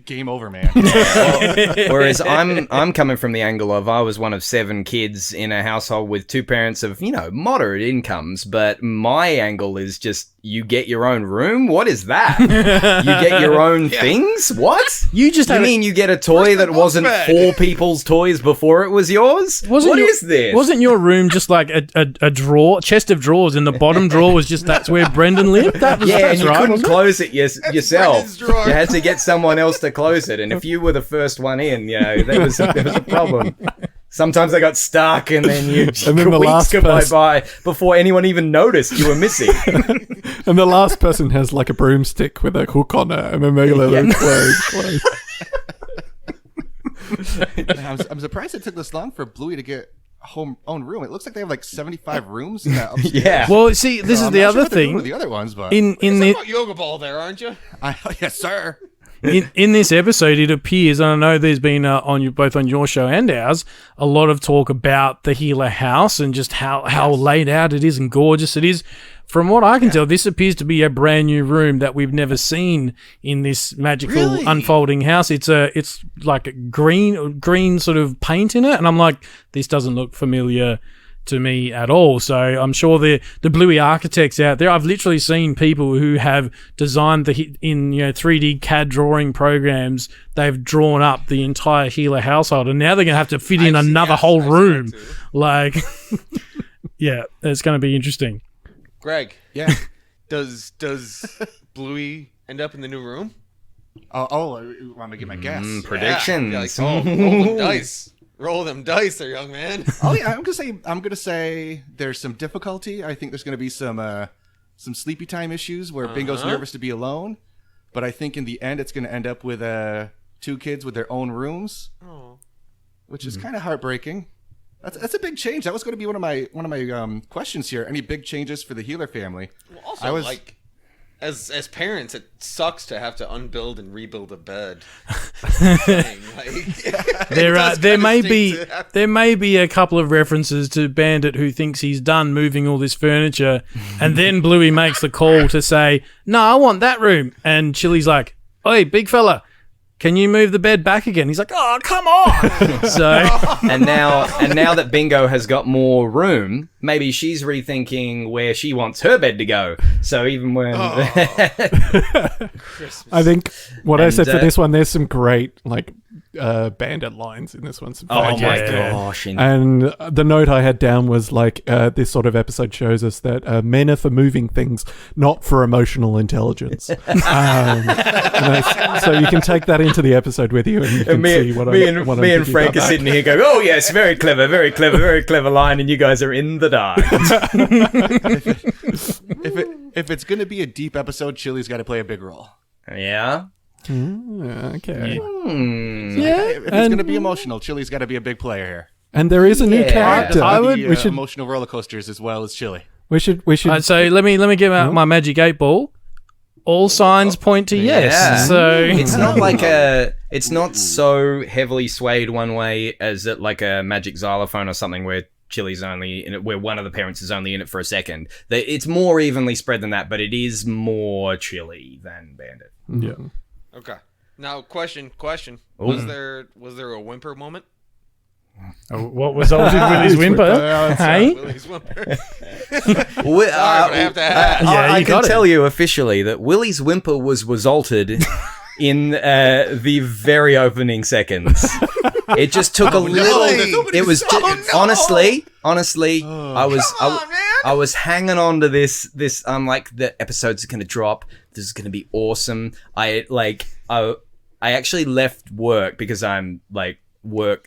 game over, man.
Whereas I'm coming from the angle of I was one of 7 kids in a household with 2 parents of moderate incomes, but my angle is just you get your own room. What is that? You get your own things? What? You mean you get a toy that wasn't 4 people's toys before it was yours? What is this?
Wasn't your room just like a drawer, chest of drawers, and the bottom drawer was just that's where Brendan lived?
And you couldn't close it yourself. You had to get someone else to close it, and if you were the first one in, there was a problem. Sometimes I got stuck, and then the weeks could go by before anyone even noticed you were missing.
And the last person has like a broomstick with a hook on it, and then they close.
I'm surprised it took this long for Bluey to get own room. It looks like they have like 75 rooms in that upstairs.
Yeah.
Well, see, this is the other thing.
With the other ones, but
in the yoga ball there, aren't you?
Yes, sir.
In this episode, it appears, and I know there's been both on your show and ours, a lot of talk about the healer house and just how laid out it is and gorgeous it is. From what I can tell, this appears to be a brand new room that we've never seen in this magical unfolding house. It's like a green sort of paint in it, and I'm like, this doesn't look familiar to me at all. So I'm sure the Bluey architects out there, I've literally seen people who have designed in 3D CAD drawing programs, they've drawn up the entire healer household, and now they're going to have to fit in another whole room. Like, yeah, it's going to be interesting.
Greg,
yeah,
does Bluey end up in the new room?
Oh, want me to get my guess?
Predictions.
Roll them dice. Roll them dice there, young man.
Oh yeah, I'm gonna say there's some difficulty. I think there's gonna be some sleepy time issues where Bingo's nervous to be alone. But I think in the end it's gonna end up with 2 kids with their own rooms, which is kind of heartbreaking. That's a big change. That was going to be one of my questions here. Any big changes for the healer family?
Well, also, as parents, it sucks to have to unbuild and rebuild a bed.
There may be a couple of references to Bandit who thinks he's done moving all this furniture, and then Bluey makes the call to say, "No, I want that room," and Chili's like, "Oi, big fella, can you move the bed back again?" He's like, "Oh, come on!" So,
and now that Bingo has got more room, maybe she's rethinking where she wants her bed to go. So even when
I think what I said for this one, there's some great Bandit lines in this one.
Oh my gosh!
And the note I had down was this sort of episode shows us that men are for moving things, not for emotional intelligence. So you can take that into the episode with you, and you can see what
me and Frank are sitting here going, "Oh yes, very clever, very clever, very clever line," and you guys are in the dark.
If it's going to be a deep episode, Chili's got to play a big role.
Yeah.
Okay.
If it's going to be emotional, Chili's got to be a big player here.
And there is a new character.
We should emotional roller coasters as well as Chili.
We should.
So let me give out my magic 8-ball. All signs point to yes.
Yeah.
So
it's not it's not so heavily swayed one way as it like a magic xylophone or something where Chili's only in it, where one of the parents is only in it for a second. It's more evenly spread than that, but it is more Chili than Bandit.
Yeah.
Okay. Now, question. Was there a whimper moment?
What resulted with his whimper? Hey?
Willie's whimper.
I have to ask. I can tell you officially that Willie's whimper was resulted in the very opening seconds. It just took a little. It was honestly. I was. I was hanging on to this. I'm like, the episodes are gonna drop. This is gonna be awesome. I actually left work because I'm like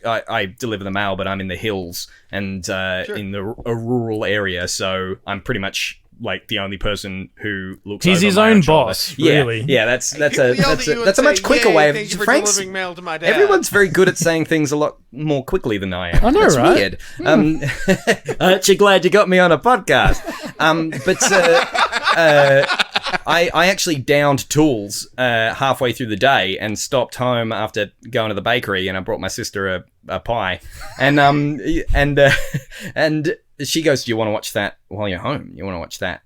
I deliver the mail, but I'm in the hills and in a rural area, so I'm pretty much like the only person who looks.
He's
over
his
my
own
shoulder.
boss, really.
Yeah, that's
People yelled at you and
a much
say,
quicker
"Yay,
way.
thank you for
Frank's
delivering mail to my dad."
Everyone's very good at saying things a lot more quickly than I am.
I know,
That's
right?
weird. I'm actually glad you got me on a podcast. I actually downed tools halfway through the day and stopped home after going to the bakery, and I brought my sister a pie, and she goes, "Do you want to watch that while you're home? You want to watch that?"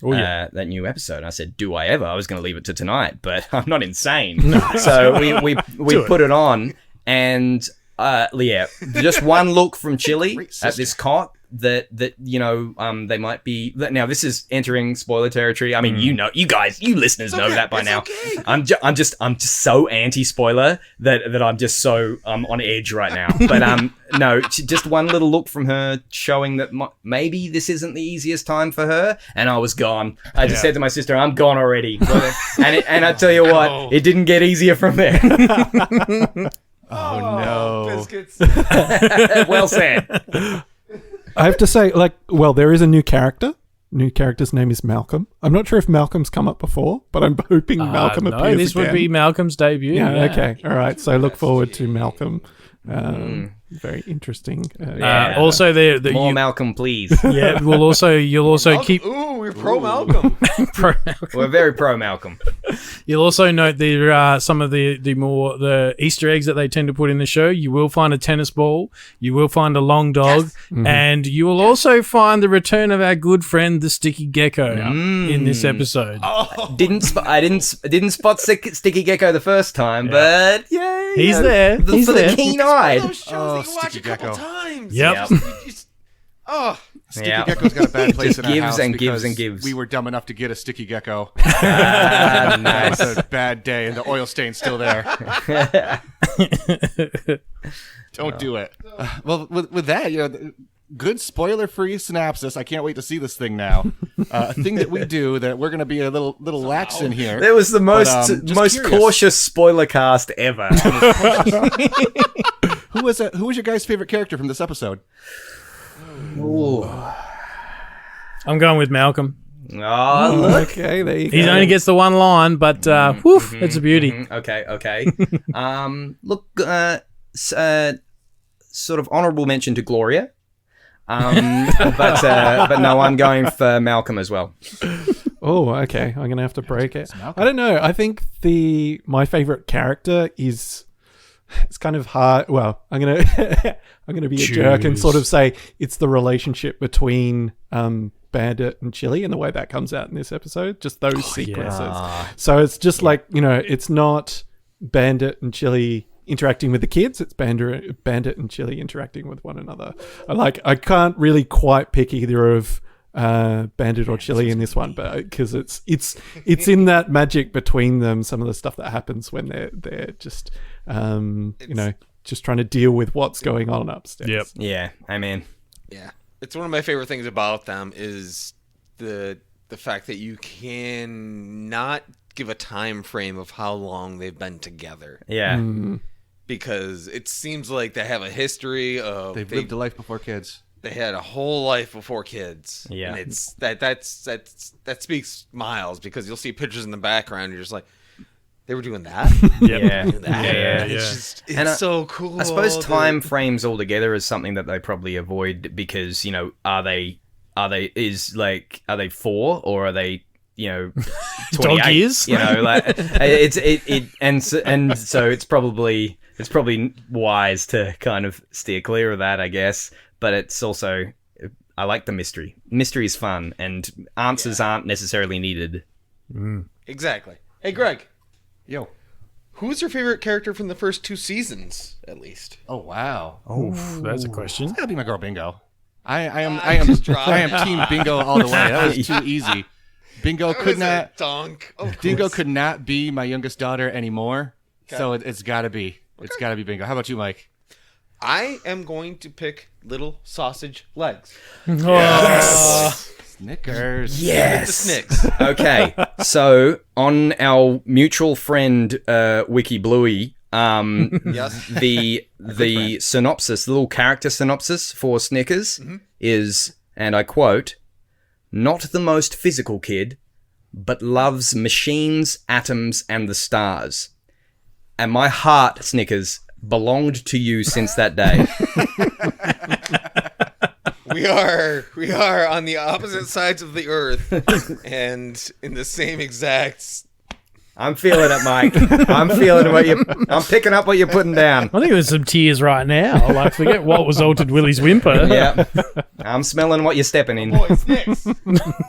Oh, yeah.
That new episode. And I said, "Do I ever?" I was going to leave it to tonight, but I'm not insane. So we put it on, and just one look from Chili at this cot that they might be. Now this is entering spoiler territory. I mean, you listeners know that by now.
Okay.
I'm just so anti-spoiler that I'm just so on edge right now. But no, just one little look from her showing that maybe this isn't the easiest time for her, and I was gone. I just said to my sister, "I'm gone already," and I tell you what, it didn't get easier from there.
Oh no.
Biscuits.
Well said.
I have to say, there is a new character. New character's name is Malcolm. I'm not sure if Malcolm's come up before, but I'm hoping Malcolm appears again.
This would be Malcolm's debut.
Yeah, okay. All right. So look forward to Malcolm. Very interesting.
Also,
More Malcolm, please.
Yeah, you'll also keep.
Ooh, we're pro Malcolm.
Pro Malcolm.
We're very pro Malcolm.
You'll also note there are some of the Easter eggs that they tend to put in the show. You will find a tennis ball. You will find a long dog, and you will also find the return of our good friend the Sticky Gecko in this episode.
I didn't spot Sticky Gecko the first time, but yeah,
He's there. He's
for
there.
the keen-eyed.
Those shows that you watch a
Sticky
couple
Gecko.
times.
Yep.
Sticky
Yeah.
Gecko's got a bad place
Just
in our
gives
house
and gives
because
and gives.
we were dumb enough to get a Sticky Gecko.
Ah,
It
nice.
was a bad day, and the oil stain's still there. Don't do it. Well, with that, good spoiler-free synopsis. I can't wait to see this thing now. A thing that we do that we're going to be a little lax in here.
That was the most
just curious.
cautious spoiler cast ever.
Who was your guys' favorite character from this episode?
I'm going with Malcolm.
Oh, look.
Okay, there you go.
He only gets the one line, but it's a beauty.
Okay. Look, sort of honorable mention to Gloria. But no, I'm going for Malcolm as well.
Oh, okay. I'm gonna have to break it. I don't know. I think my favorite character is. It's kind of hard. Well, I'm gonna be a jerk and sort of say it's the relationship between Bandit and Chili and the way that comes out in this episode. Just those sequences.
Yeah.
So it's just like it's not Bandit and Chili interacting with the kids. It's Bandit and Chili interacting with one another. I can't really quite pick either of Bandit or Chili in this one, but because it's in that magic between them. Some of the stuff that happens when they're just just trying to deal with what's going on upstairs.
Yep.
Yeah, I mean,
Yeah, it's one of my favorite things about them is the fact that you cannot give a time frame of how long they've been together.
yeah.
Because it seems like they have a history of
They've lived a life before kids.
they had a whole life before kids.
Yeah.
And it's that speaks miles because you'll see pictures in the background and you're just like, they were doing that?
Yeah.
Doing that?
Yeah.
It's
And
so cool.
I suppose time frames altogether is something that they probably avoid because, are they 4 or are they 28?
Dog years?
So it's probably wise to kind of steer clear of that, I guess. But it's also, I like the mystery. Mystery is fun, and answers aren't necessarily needed.
Exactly. Hey, Greg,
Yo.
who's your favorite character from the first 2 seasons, at least?
Oh wow.
That's a question.
It's gotta be my girl Bingo. I am team Bingo all the way. That was too easy. Bingo could not.
Dunk.
Bingo could not be my youngest daughter anymore. So it's gotta be. It's gotta be Bingo. How about you, Mike?
I am going to pick little sausage legs.
Snickers.
The Snicks.
Okay, so on our mutual friend Wiki Bluey,
Yes.
the synopsis, the little character synopsis for Snickers is, and I quote, "Not the most physical kid, but loves machines, atoms, and the stars. And my heart, Snickers, belonged to you since that day."
We are on the opposite sides of the earth, and in the same exact.
I'm feeling it, Mike. I'm picking up what you're putting down.
I think there's some tears right now. Like, forget what was Altered Willie's whimper.
Yeah, I'm smelling what you're stepping in.
Boy, Snicks.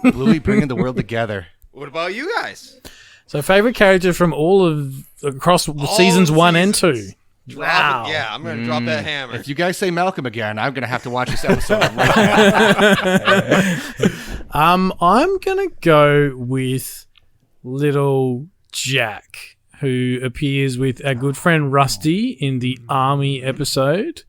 Bluey bringing the world together.
What about you guys?
So, favorite character from across seasons
the
1 and
seasons.
2.
Drop it. Yeah, I'm gonna drop that hammer.
If you guys say Malcolm again, I'm gonna have to watch this episode right now.
I'm gonna go with little Jack, who appears with our good friend Rusty in the Army episode.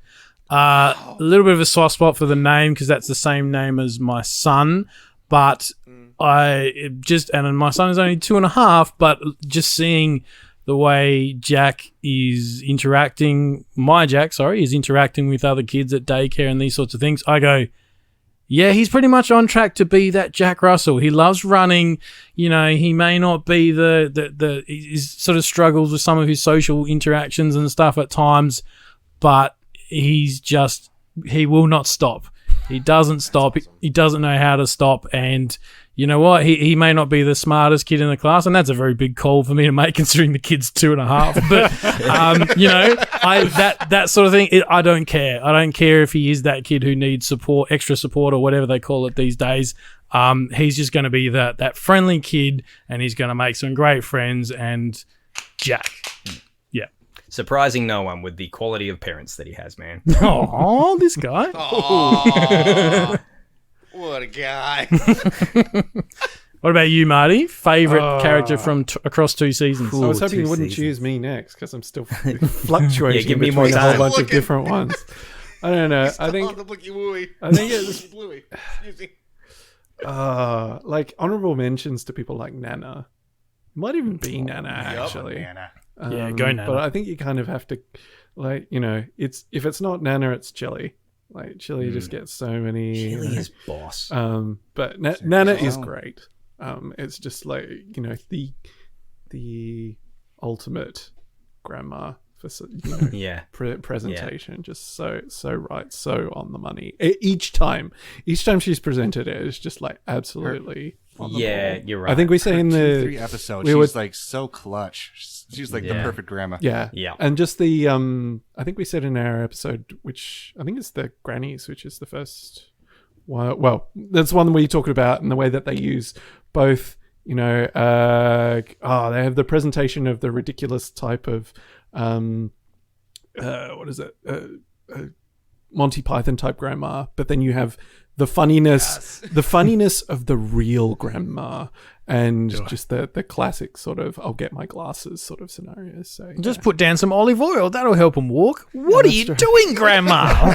A little bit of a soft spot for the name because that's the same name as my son, but and my son is only 2.5, but just seeing the way Jack is interacting with other kids at daycare and these sorts of things, I go, yeah, he's pretty much on track to be that Jack Russell. He loves running. You know, he may not be he sort of struggles with some of his social interactions and stuff at times, but he will not stop. He doesn't stop. He doesn't know how to stop. And you know what? He may not be the smartest kid in the class, and that's a very big call for me to make, considering the kid's 2.5. But you know, that sort of thing, I don't care. I don't care if he is that kid who needs support, extra support, or whatever they call it these days. He's just going to be that friendly kid, and he's going to make some great friends. And Jack, yeah,
Surprising no one with the quality of parents that he has, man.
oh, this guy.
Aw, what a guy.
What about you, Marty? Favorite character from across 2 seasons?
I was hoping you wouldn't choose me next because I'm still fluctuating give me between a whole bunch of different ones. I don't know. I think it's
Bluey. Excuse me.
like honorable mentions to people like Nana. Might even be Nana actually.
Nana.
Yeah, go Nana.
But I think you kind of have to, like, you know, if it's not Nana, it's Chili. Like Chili just gets so many.
Chili is boss.
But Nana is great. It's just like, you know, the ultimate grandma for presentation. Just so right, so on the money. Each time she's presented, it is just like absolutely. On the ball.
You're right.
I think we say in the
3 episodes, she's like so clutch. She's like the perfect grandma.
Yeah. And just the I think we said in our episode, which I think is the grannies, which is the first one. Well, that's one we talked about, and the way that they use both. You know, they have the presentation of the ridiculous type of what is it? Monty Python type grandma, but then you have the funniness of the real grandma, and just the classic sort of I'll get my glasses sort of scenarios. So
just put down some olive oil, that'll help him walk. What are you doing, Grandma?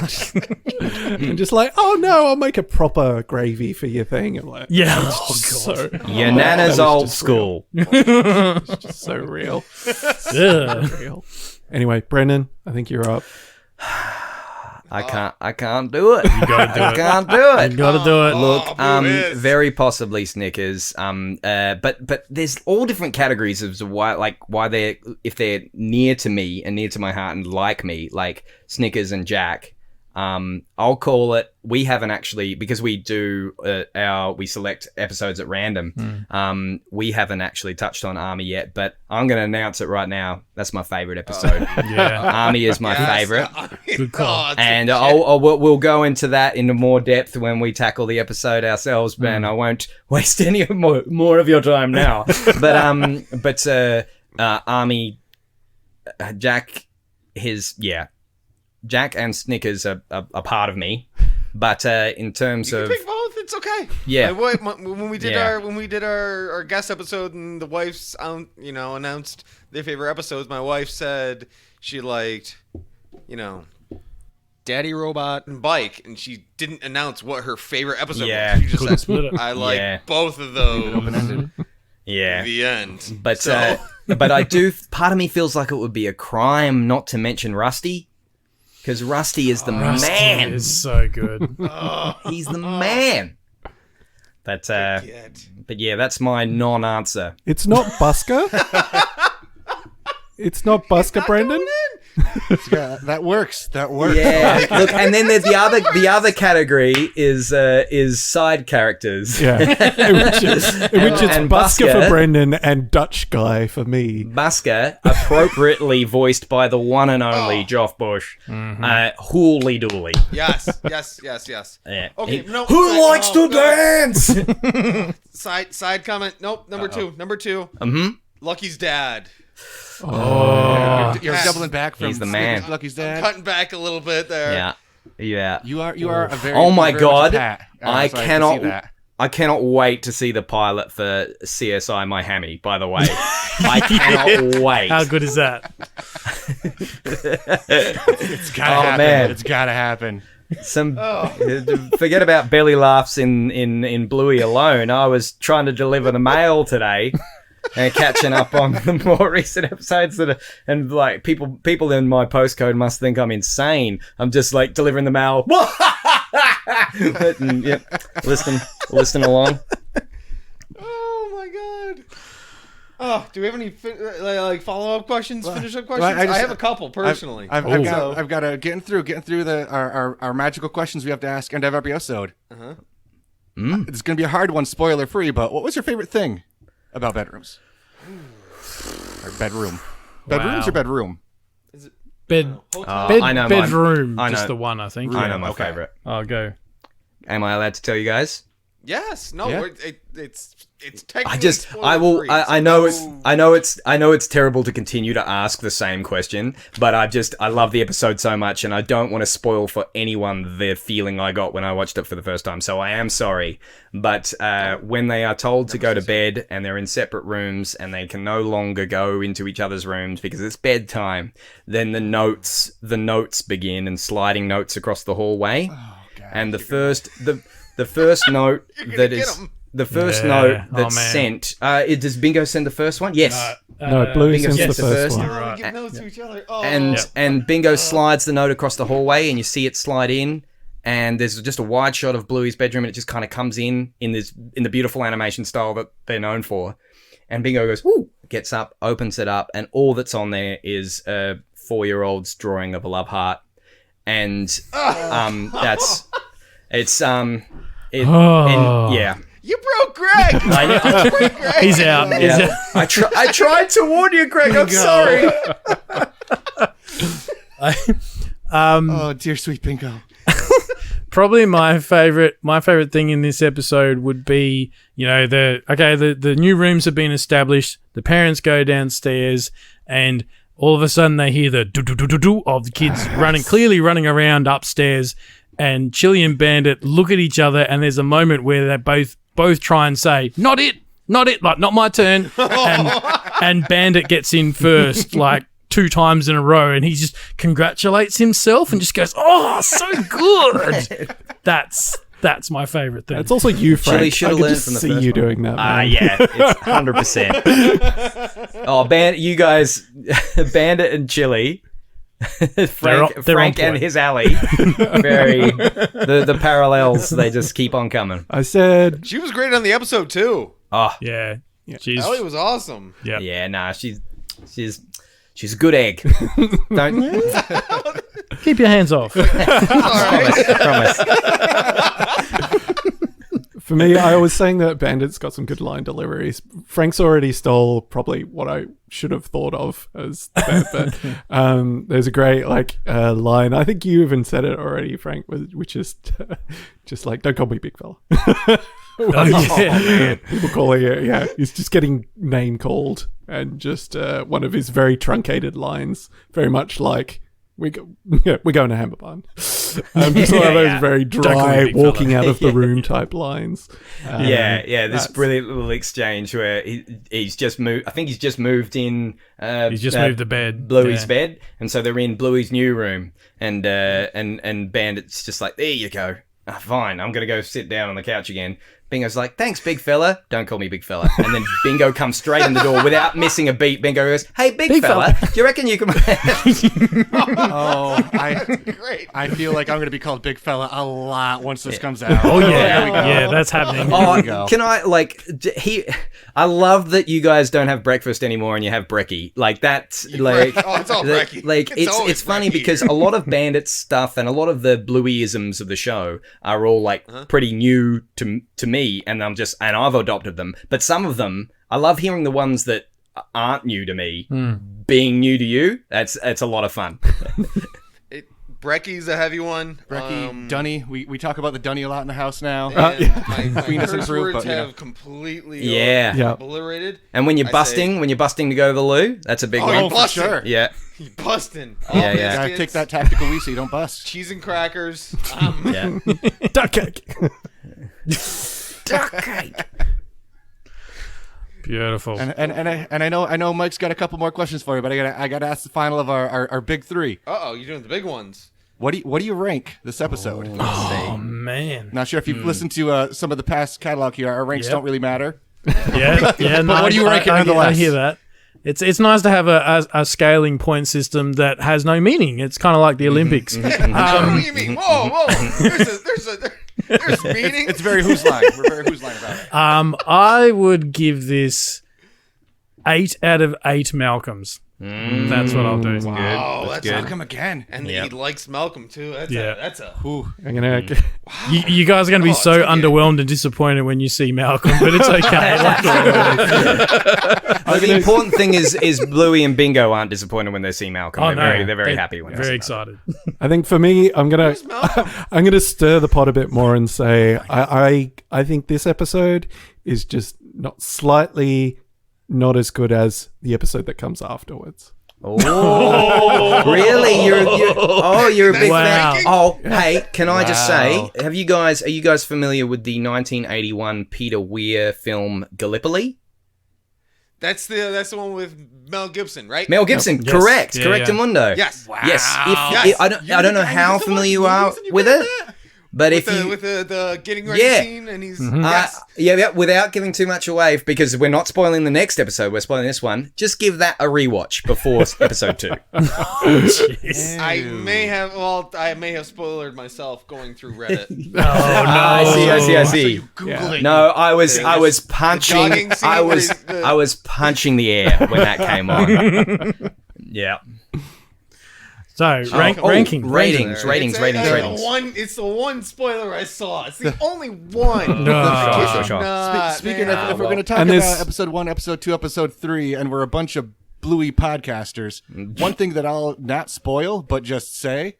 And just like, oh no, I'll make a proper gravy for your thing. I'm like,
God. Your Nana's old school.
It's just so real. So real. Anyway, Brendan, I think you're up.
I can't do it. You gotta do it. I can't do it.
You gotta do it.
Look, very possibly Snickers. But there's all different categories of why they're, if they're near to me and near to my heart and like me, like Snickers and Jack. I'll call it. We haven't actually, because we do we select episodes at random. We haven't actually touched on Army yet, but I'm going to announce it right now. That's my favorite episode. Army is my favorite.
Good call.
And we'll go into that in more depth when we tackle the episode ourselves, man. I won't waste any more of your time now. But Army, Jack, Jack and Snickers are part of me, but in terms of
pick both, it's okay.
Yeah.
My wife, when we did our guest episode and the wives announced their favorite episodes, my wife said she liked, Daddy Robot and Bike, and she didn't announce what her favorite episode
Yeah.
was. She just
Couldn't
said,
split it.
I like
Yeah.
both of those.
Open-ended.
Yeah.
The end.
But
So-
but I do. Part of me feels like it would be a crime not to mention Rusty, because Rusty is the
Rusty
man.
is so good.
He's the man. But yeah, that's my non-answer.
It's not Busker. It's not Busker, Brendan.
Yeah, that works. That works.
Yeah. Look, and then there's the other category is side characters.
Yeah, in which it's
And
Busker
Busker.
for Brendan and Dutch guy for me.
Busker, appropriately voiced by the one and only Joff Bush. Hooly dooly.
Yes.
Yeah.
Okay,
He-
no,
Who likes to
no.
dance?
Side comment. Nope. Number two.
Mm-hmm.
Lucky's dad.
You're doubling back from
He's the man.
Lucky's dad.
Cutting back a little bit there.
Yeah.
You are a very.
Oh my
very much a
God.
Pat.
I
So can
cannot.
see that.
I cannot wait to see the pilot for CSI My Hammy, by the way. I cannot wait.
How good is that?
It's gotta
Oh,
happen.
man.
It's gotta happen.
Forget about belly laughs in Bluey alone. I was trying to deliver the mail today and catching up on the more recent episodes and like people in my postcode must think I'm insane. I'm just like delivering the mail. And, yep, listen along.
Oh my God. Oh, do we have any like follow up questions? Finish up questions?
I
I,
just-
have a couple personally.
I've
Oh.
got to getting through our magical questions we have to ask end of every episode. It's gonna be a hard one, spoiler free. But what was your favorite thing about bedrooms? Or bedroom? Bedrooms or bedroom?
I know mine.
bedroom.
I know.
Just the one, I think.
I know my
Okay.
favorite.
I'll go.
Am I allowed to tell you guys?
Yes. No.
Yeah.
It's technically.
I will.
spoiler-free,
I
so
know
no-
I know it's terrible to continue to ask the same question, but I love the episode so much, and I don't want to spoil for anyone the feeling I got when I watched it for the first time. So I am sorry, but when they are told to go to bed and they're in separate rooms and they can no longer go into each other's rooms because it's bedtime, then the notes begin and sliding notes across the hallway, and the first note that
get
is.
'em.
The first
Yeah.
note
Oh,
that's
man.
sent. Does Bingo send the first one? Yes.
No, Bluey
Bingo
sends the
gets the
first
first.
one.
Oh, we give those to each other. Oh.
and Bingo slides the note across the hallway, and you see it slide in. And there's just a wide shot of Bluey's bedroom, and it just kind of comes in the beautiful animation style that they're known for. And Bingo goes, "Ooh!" Gets up, opens it up, and all that's on there is a 4-year-old's drawing of a love heart. And that's it's yeah.
You broke Greg.
I know.
He's out. He's
Yeah.
out.
I tried to warn you, Greg. I'm sorry.
Oh, dear sweet Bingo.
Probably my favorite thing in this episode would be, the new rooms have been established. The parents go downstairs, and all of a sudden they hear the do do do do do of the kids clearly running around upstairs. And Chili and Bandit look at each other, and there's a moment where they both try and say, "Not it, like not my turn." And Bandit gets in first, like 2 times in a row, and he just congratulates himself and just goes, "Oh, so good." That's my favorite thing.
It's also you, Frank.
Chili
I
should have
could
learned
just
from the
see
first
you
one.
doing that. Man.
Yeah, it's 100%. Oh, you guys, Bandit and Chili, Frank
they're on
and
point.
his alley, the parallels, they just keep on coming.
I said
She was great on the episode too.
Oh,
yeah. She's
Ellie was awesome.
yeah.
nah, she's a good egg. Don't
Keep your hands off.
promise.
for me, I was saying that Bandit's got some good line deliveries. Frank's already stole probably what I should have thought of as the best, but there's a great line. I think you even said it already, Frank, which is just like, "Don't call me big fella."
Oh, yeah.
People calling it, yeah. He's just getting name called, and just one of his very truncated lines, very much like we're going to Hammerbarn. Just one of those very
Don't call me
dry,
big fella.
walking out of the room type lines.
This brilliant little exchange where he's just moved. I think he's just moved in.
He's just moved to bed.
Bluey's
Yeah.
bed, and so they're in Bluey's new room, and Bandit's just like, there you go. Fine, I'm gonna go sit down on the couch again. Bingo's like, thanks, big fella. Don't call me big fella. And then Bingo comes straight in the door without missing a beat. Bingo goes, hey, big fella, do you reckon you can...
Great.
I feel like I'm going to be called big fella a lot once this comes out.
Oh,
There we
yeah.
go.
Yeah, that's happening.
Oh,
go.
can I, I love that you guys don't have breakfast anymore and you have brekkie. Like, that's, like...
Oh, it's all brekkie.
Like,
always
it's funny
brekkie.
because a lot of Bandit stuff and a lot of the Blueyisms of the show are all, like, pretty new to me, and I've adopted them. But some of them, I love hearing the ones that aren't new to me being new to you. It's a lot of fun.
Breckie's a heavy one.
Brekkie, Dunny. We talk about the Dunny a lot in the house now.
And my
Queen doesn't
curse
prove,
words
but, you know.
have completely
Yeah.
obliterated.
And when you're
I
busting to go to the loo, that's a big one.
you're
for
busting.
sure.
Yeah.
You busting.
Yeah, yeah.
Gotta
Biscuits,
take that tactical wee so you don't bust.
cheese and crackers.
Yeah.
Duck cake.
Beautiful.
And I know Mike's got a couple more questions for you, but I gotta ask the final of our big three.
Uh-oh, you're doing the big ones.
What do you rank this episode?
Oh, man.
Not sure if you've listened to some of the past catalog here. Our ranks
Yep.
don't really matter.
Yeah. No,
what do you rank it nonetheless?
I hear that. It's nice to have a scaling point system that has no meaning. It's kind of like the Olympics.
What do you mean? Whoa! There's meaning.
It's very Who's Line. We're very Who's Line about it.
I would give this 8 out of 8 Malcolms. That's what I'll do.
Oh, that's
Good. Malcolm again.
And he likes Malcolm too. That's a
I'm gonna.
You guys are going to be so underwhelmed and disappointed when you see Malcolm, but it's okay.
The important thing is Bluey and Bingo aren't disappointed when they see Malcolm. They're very happy when they see
very
Malcolm.
excited.
I think for me, I'm gonna stir the pot a bit more and say I think this episode is just not as good as the episode that comes afterwards.
Oh, really? You're a big
Wow.
fan. Oh, hey, can I just say, are you guys familiar with the 1981 Peter Weir film Gallipoli?
That's the one with Mel Gibson, right?
Mel Gibson,
Yes.
correct,
Yeah,
Correctamundo.
Yes.
Yes.
Yes.
I don't know how familiar you are with it, but
With
if you
with the getting ready
Yeah.
scene, and he's yes.
yeah, without giving too much away, because we're not spoiling the next episode, we're spoiling this one. Just give that a rewatch before episode 2.
I may have spoiled myself going through Reddit.
I see.
Googling.
No, I was punching.
jogging scene
I
where
was
he's the-
I was punching the air when that came on. Yeah.
So, rankings.
Ratings.
It's the one spoiler I saw. It's the only one.
No.
Sure.
Speaking of, if we're going to talk
And
about
this-
episode 1, episode 2, episode 3, and we're a bunch of Bluey podcasters, one thing that I'll not spoil, but just say,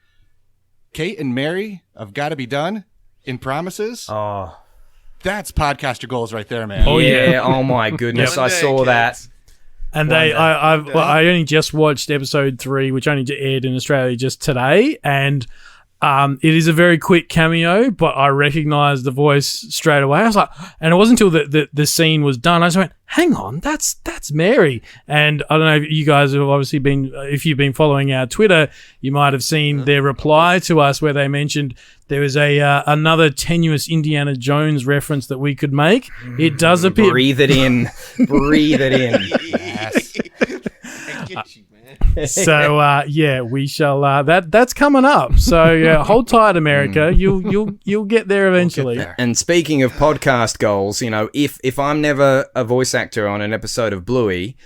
Kate and Mary have Got to Be Done in Promises.
Oh.
That's podcaster goals right there, man.
Oh, yeah.
Oh my goodness!
One
I
day,
saw
kids.
that.
And I only just watched episode 3, which only aired in Australia just today, and it is a very quick cameo, but I recognised the voice straight away. I was like, and it wasn't until the scene was done, I just went, hang on, that's Mary. And I don't know if you guys have obviously if you've been following our Twitter, you might have seen their reply to us where they mentioned there was another tenuous Indiana Jones reference that we could make. It does appear.
Breathe it in. Breathe it in.
I get you, man.
So we shall. That's coming up. So hold tight, America. You'll get there eventually.
And speaking of podcast goals, if I'm never a voice actor on an episode of Bluey,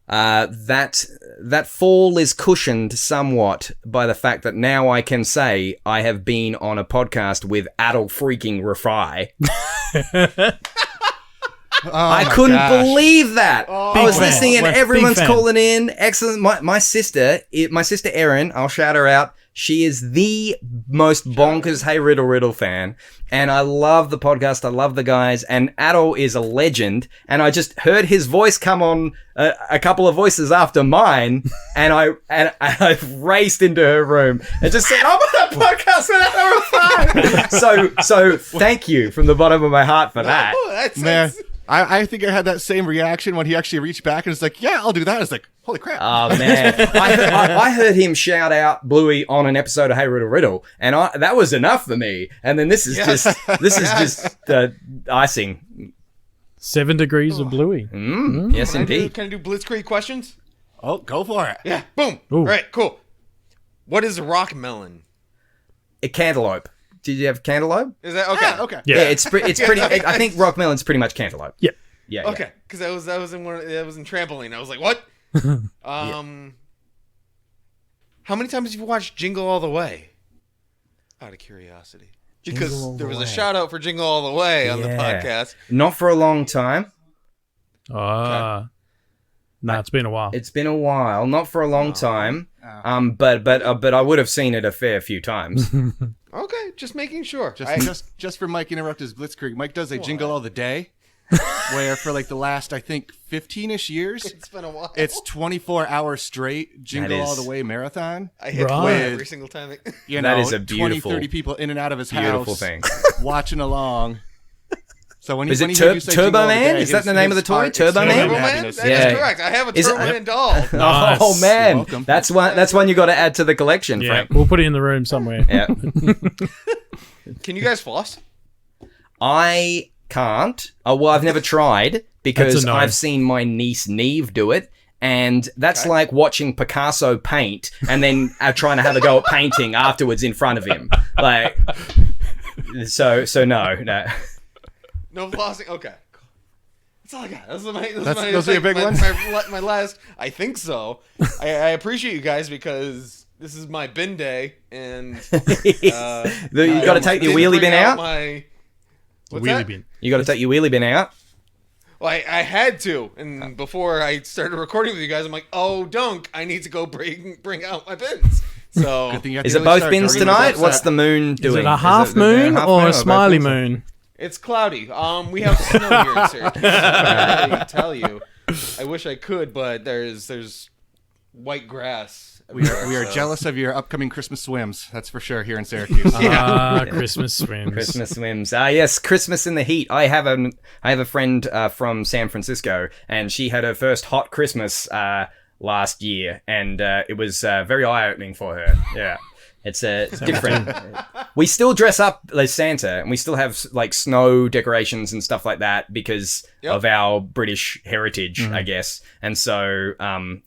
that fall is cushioned somewhat by the fact that now I can say I have been on a podcast with Adolf freaking Rafai. I couldn't believe that. I was
fan.
listening and
Big
everyone's
fan.
calling in. Excellent. My sister Erin, I'll shout her out. She is the most bonkers Hey Riddle Riddle fan. And I love the podcast. I love the guys. And Adol is a legend. And I just heard his voice come on a couple of voices after mine. And I raced into her room and just said, I'm on a podcast with Adol. So thank you from the bottom of my heart for that.
Man, I think I had that same reaction when he actually reached back and was like, yeah, I'll do that. It's like, holy crap.
Oh, man. I heard him shout out Bluey on an episode of Hey Riddle Riddle, and that was enough for me. And then this is just the icing.
7 degrees of Bluey.
Yes, indeed.
Can I do Blitzkrieg questions?
Oh, go for it.
Yeah. Boom.
Ooh.
All right, cool. What is a rock melon?
A cantaloupe. Did you have cantaloupe?
Is that okay?
Yeah, okay.
Yeah.
Yeah, it's pretty. I think rock melon's pretty much cantaloupe.
Yeah.
Yeah.
Okay, because that was in trampoline. I was like, what? How many times have you watched Jingle All the Way? Out of curiosity, because there was a shout out for Jingle All the Way on the podcast.
Not for a long time.
No, it's been a while.
It's been a while. Not for a long time. But I would have seen it a fair few times.
Okay, just making sure.
Just for Mike interrupt his Blitzkrieg, Mike does a Jingle All the Day, where for like the last, I think, 15-ish years,
It's been a while.
it's 24 hours straight Jingle
That is-
All the Way marathon.
I hit
Right.
play every single time.
You
That
know,
is a
20,
beautiful-
30 people in and out of his
Beautiful
house
thing.
watching along. So when
Is
when
it
he heard you say
Turbo
Jingle All the
Man?
Day,
Is that
his-
the name of
his
the toy?
heart
Turbo
exploded
Man?
in
Turbo Man?
happiness.
That is
Yeah.
correct. I have a
Is it-
Turbo Man doll.
Nice.
Oh man,
welcome.
that's one you got to add to the collection,
Yeah,
Frank.
we'll put it in the room somewhere.
Yeah.
Can you guys floss?
I can't. Oh, well, I've never tried because
That's a no.
I've seen my niece Neve do it. And that's like watching Picasso paint and then trying to have a go at painting afterwards in front of him. Like, so no.
No flossing? Okay. That's all I got.
Those are your big ones?
My last. I think so. I appreciate you guys because this is my bin day, and
You got to take your wheelie bin out.
What's
Wheelie
that?
bin.
You got to take your wheelie bin out.
Well, I had to, and before I started recording with you guys, I'm like, oh, dunk, I need to go bring out my bins. So
Good thing you got
Is
the
it
early
both
start,
bins
Jordan.
tonight?
What's
What's
that?
the moon
Is
doing?
it a half moon or a smiley moon?
it's cloudy. We have snow here in Syracuse. I can't really tell you. I wish I could, but there's white grass.
We are jealous of your upcoming Christmas swims. That's for sure here in Syracuse.
Christmas swims.
Christmas swims. Yes, Christmas in the heat. I have a friend from San Francisco, and she had her first hot Christmas last year, and it was very eye-opening for her. Yeah. It's different. We still dress up as Santa, and we still have like snow decorations and stuff like that because of our British heritage, I guess. And so,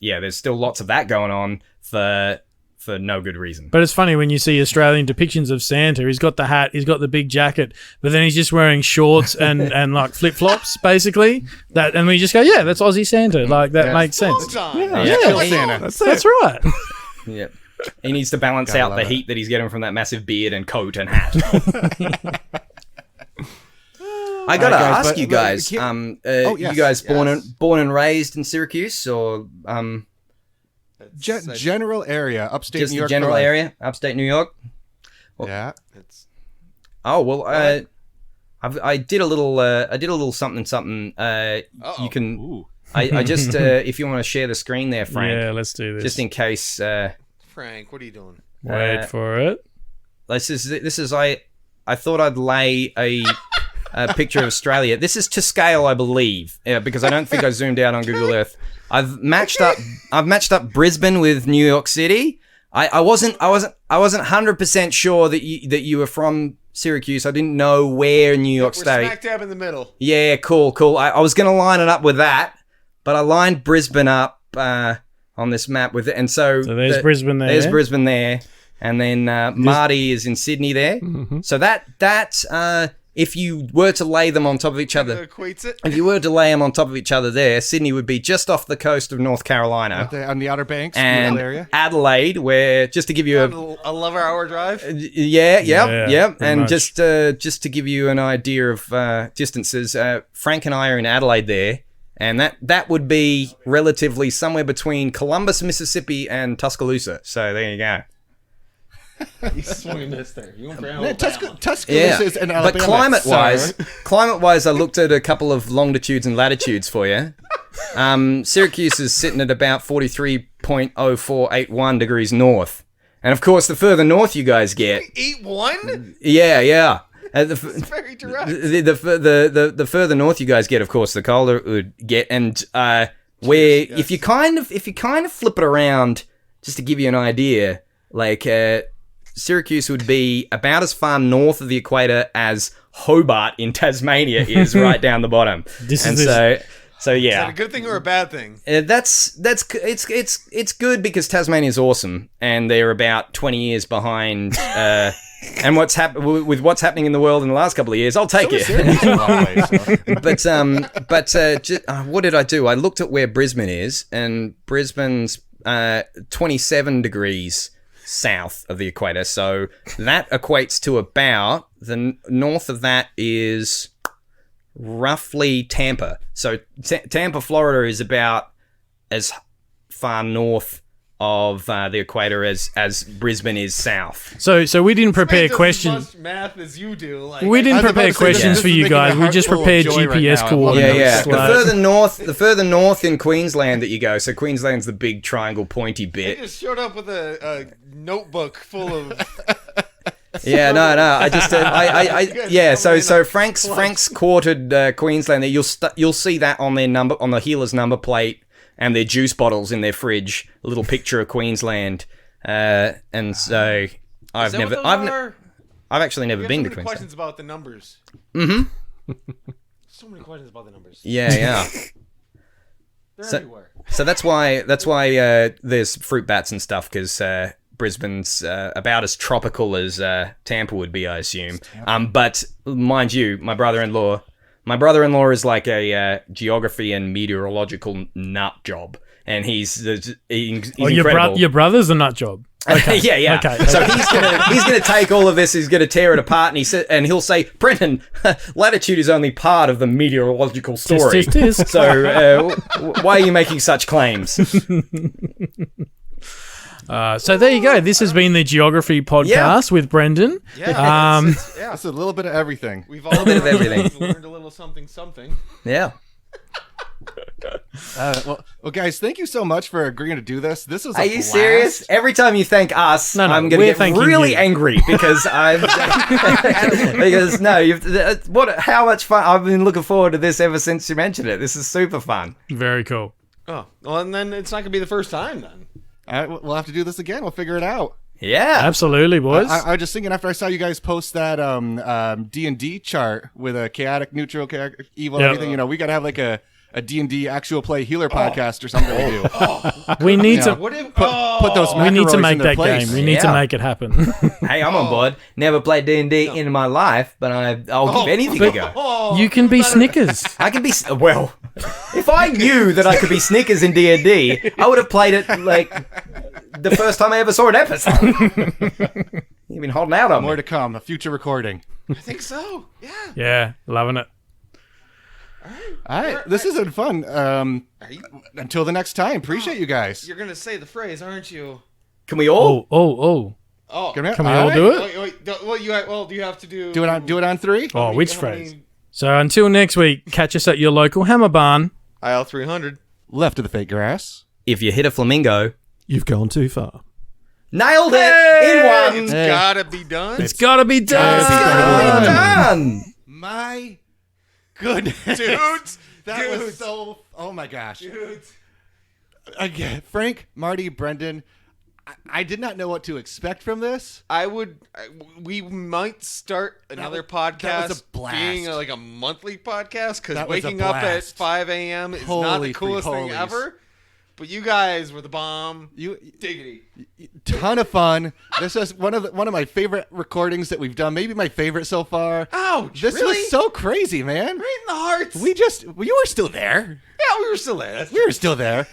there's still lots of that going on for no good reason.
But it's funny when you see Australian depictions of Santa. He's got the hat, he's got the big jacket, but then he's just wearing shorts and like flip flops, basically. And we just go, yeah, that's Aussie Santa. Like that makes sense.
Santa.
That's right.
Yeah. He needs to balance out the heat that he's getting from that massive beard and coat and hat. I gotta
guys,
ask you guys.
yes.
You guys born and raised in Syracuse, or
General area, upstate
just
New
the
York.
general
for life.
area, upstate New York?
Yeah.
Oh well, I did a little something. You can.
Ooh.
I just if you want to share the screen there, Frank.
Yeah, let's do this.
Just in case.
Frank, what are you doing?
Wait for it.
This is I thought I'd lay a picture of Australia. This is to scale, I believe, because I don't think I zoomed out on Google Earth. I've matched up Brisbane with New York City. I wasn't 100% sure that you were from Syracuse. I didn't know where in New York
We're
State.
smack dab in the middle.
Yeah, cool. I was gonna line it up with that, but I lined Brisbane up on this map with it, and so
there's Brisbane there.
There's Brisbane there, and then Marty is in Sydney there.
Mm-hmm.
So that if you were to lay them on top of each other,
Equates it.
if you were to lay them on top of each other there, Sydney would be just off the coast of North Carolina.
On the Outer Banks,
And
beautiful area.
Adelaide, where just to give you
A 11-hour drive.
yeah,
pretty
and
much.
just to give you an idea of distances, Frank and I are in Adelaide there, and that would be relatively somewhere between Columbus, Mississippi, and Tuscaloosa. So there you go.
You swung and missed there. You went for
Man,
Alabama.
Tuscaloosa is in Alabama.
But climate-wise,
sir.
I looked at a couple of longitudes and latitudes for you. Syracuse is sitting at about 43.0481 degrees north. And of course, the further north you guys get...
8-1?
Yeah.
It's very direct.
The further north you guys get, of course, the colder it would get. And if you kind of flip it around, just to give you an idea, like Syracuse would be about as far north of the equator as Hobart in Tasmania is right down the bottom. So yeah.
Is that a good thing or a bad thing?
It's good because Tasmania is awesome, and they're about 20 years behind. And what's happening in the world in the last couple of years, I'll take it. What did I do? I looked at where Brisbane is, and Brisbane's 27 degrees south of the equator. So that equates to about the north of that is roughly Tampa. So Tampa, Florida is about as far north of the equator as Brisbane is south.
So we didn't prepare questions.
As much math as you do. Like,
We didn't prepare questions for you guys. We just prepared GPS coordinates.
Yeah.
Like-
The further north in Queensland that you go. So Queensland's the big triangle pointy
they
bit.
just showed up with a notebook full of...
Yeah, no. I just, So Frank's quartered Queensland. You'll see that on their number, on the Healer's number plate, and their juice bottles in their fridge. A little picture of Queensland, and so I've actually never been to Queensland.
Questions about the numbers.
Mm-hmm.
So many questions about the numbers.
Yeah.
They're everywhere.
So that's why there's fruit bats and stuff, because Brisbane's about as tropical as Tampa would be, I assume. But mind you, my brother-in-law is like a geography and meteorological nut job, and he's incredible.
Your brother's a nut job. Okay.
Yeah.
Okay.
So he's gonna take all of this. He's gonna tear it apart, and he'll say, "Brendan, latitude is only part of the meteorological story.
Tisk.
So why are you making such claims?"
So there you go. This has been the Geography Podcast with Brendan.
Yeah.
It's a little bit of everything.
We've all
bit of everything.
We've learned a little something.
Yeah.
Well, guys, thank you so much for agreeing to do this. This was.
Are you serious? Every time you thank us, I'm going to get really angry because how much fun! I've been looking forward to this ever since you mentioned it. This is super fun.
Very cool.
Oh, well, and then it's not going to be the first time then.
All right, we'll have to do this again. We'll figure it out.
Yeah,
absolutely, boys.
I was just thinking after I saw you guys post that D&D chart with a chaotic, neutral, chaotic, evil, everything. We got to have like a D&D actual play healer podcast or something to do.
We need to
put those.
We need to make that
place.
game. We need to make it happen.
Hey, I'm on board. Never played D&D in my life, but I'll give anything a go.
You can be Snickers.
I can be if I knew that I could be Snickers in D&D, I would have played it like the first time I ever saw an episode. You've been holding out on me.
More to come. A future recording.
I think so. Yeah.
Yeah, loving it.
All right. This has been fun. Until the next time. Appreciate you guys.
You're gonna say the phrase, aren't you?
Can we all?
Oh.
Can
we all do it?
Wait, do you have to do
it on three?
Oh, which phrase? So until next week, catch us at your local Hammerbarn.
Aisle 300.
Left of the fake grass.
If you hit a flamingo,
you've gone too far.
Nailed it in one.
It's gotta be done.
It's gotta be done.
My goodness,
dudes.
That was so. Oh my gosh,
dudes.
Again, Frank, Marty, Brendan. I did not know what to expect from this.
We might start another podcast.
That was a blast.
Being like a monthly podcast, because waking up at 5 a.m. is not the coolest thing ever. But you guys were the bomb. Diggity.
Ton of fun. This is one of my favorite recordings that we've done. Maybe my favorite so far.
Ouch!
This
really?
was so crazy, man.
Right in the hearts.
You were still there.
Yeah, we were still there.
We were still there.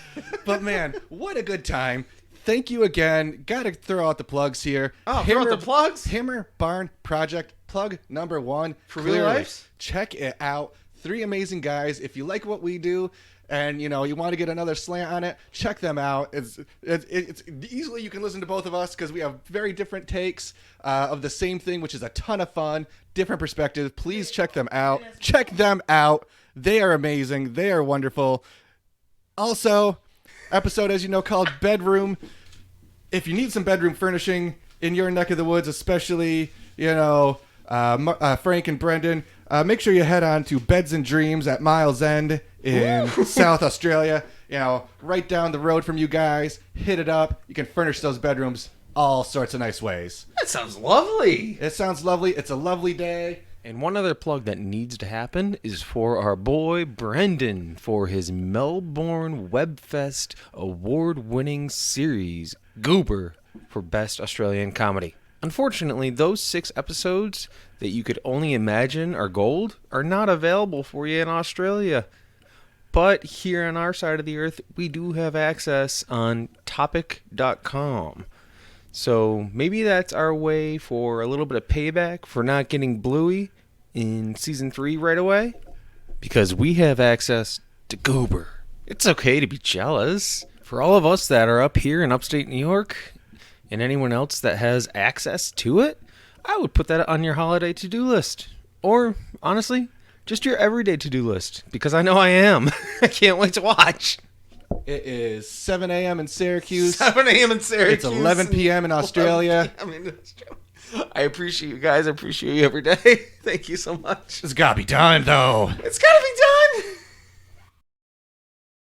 But man, what a good time. Thank you again. Got to throw out the plugs here.
Oh, throw out the plugs?
Hammerbarn Project, plug number 1.
For real life?
Check it out. 3 amazing guys. If you like what we do and, you want to get another slant on it, check them out. It's easily, you can listen to both of us because we have very different takes of the same thing, which is a ton of fun, different perspectives. Please check them out. Check them out. They are amazing. They are wonderful. Also, episode, as you know, called Bedroom. If you need some bedroom furnishing in your neck of the woods, especially, Frank and Brendan, make sure you head on to Beds and Dreams at Miles End in South Australia. Right down the road from you guys. Hit it up. You can furnish those bedrooms all sorts of nice ways.
That sounds lovely.
It sounds lovely. It's a lovely day.
And one other plug that needs to happen is for our boy Brendan for his Melbourne Webfest award-winning series, Goober, for Best Australian Comedy. Unfortunately, those 6 episodes that you could only imagine are gold are not available for you in Australia. But here on our side of the earth, we do have access on topic.com. So maybe that's our way for a little bit of payback for not getting Bluey in season 3 right away. Because we have access to Goober. It's okay to be jealous. For all of us that are up here in upstate New York, and anyone else that has access to it, I would put that on your holiday to-do list. Or, honestly, just your everyday to-do list. Because I know I am. I can't wait to watch.
It is 7 a.m. in Syracuse.
7 a.m. in Syracuse.
It's 11 p.m. in Australia.
I appreciate you guys. I appreciate you every day. Thank you so much.
It's gotta be done, though.
It's gotta be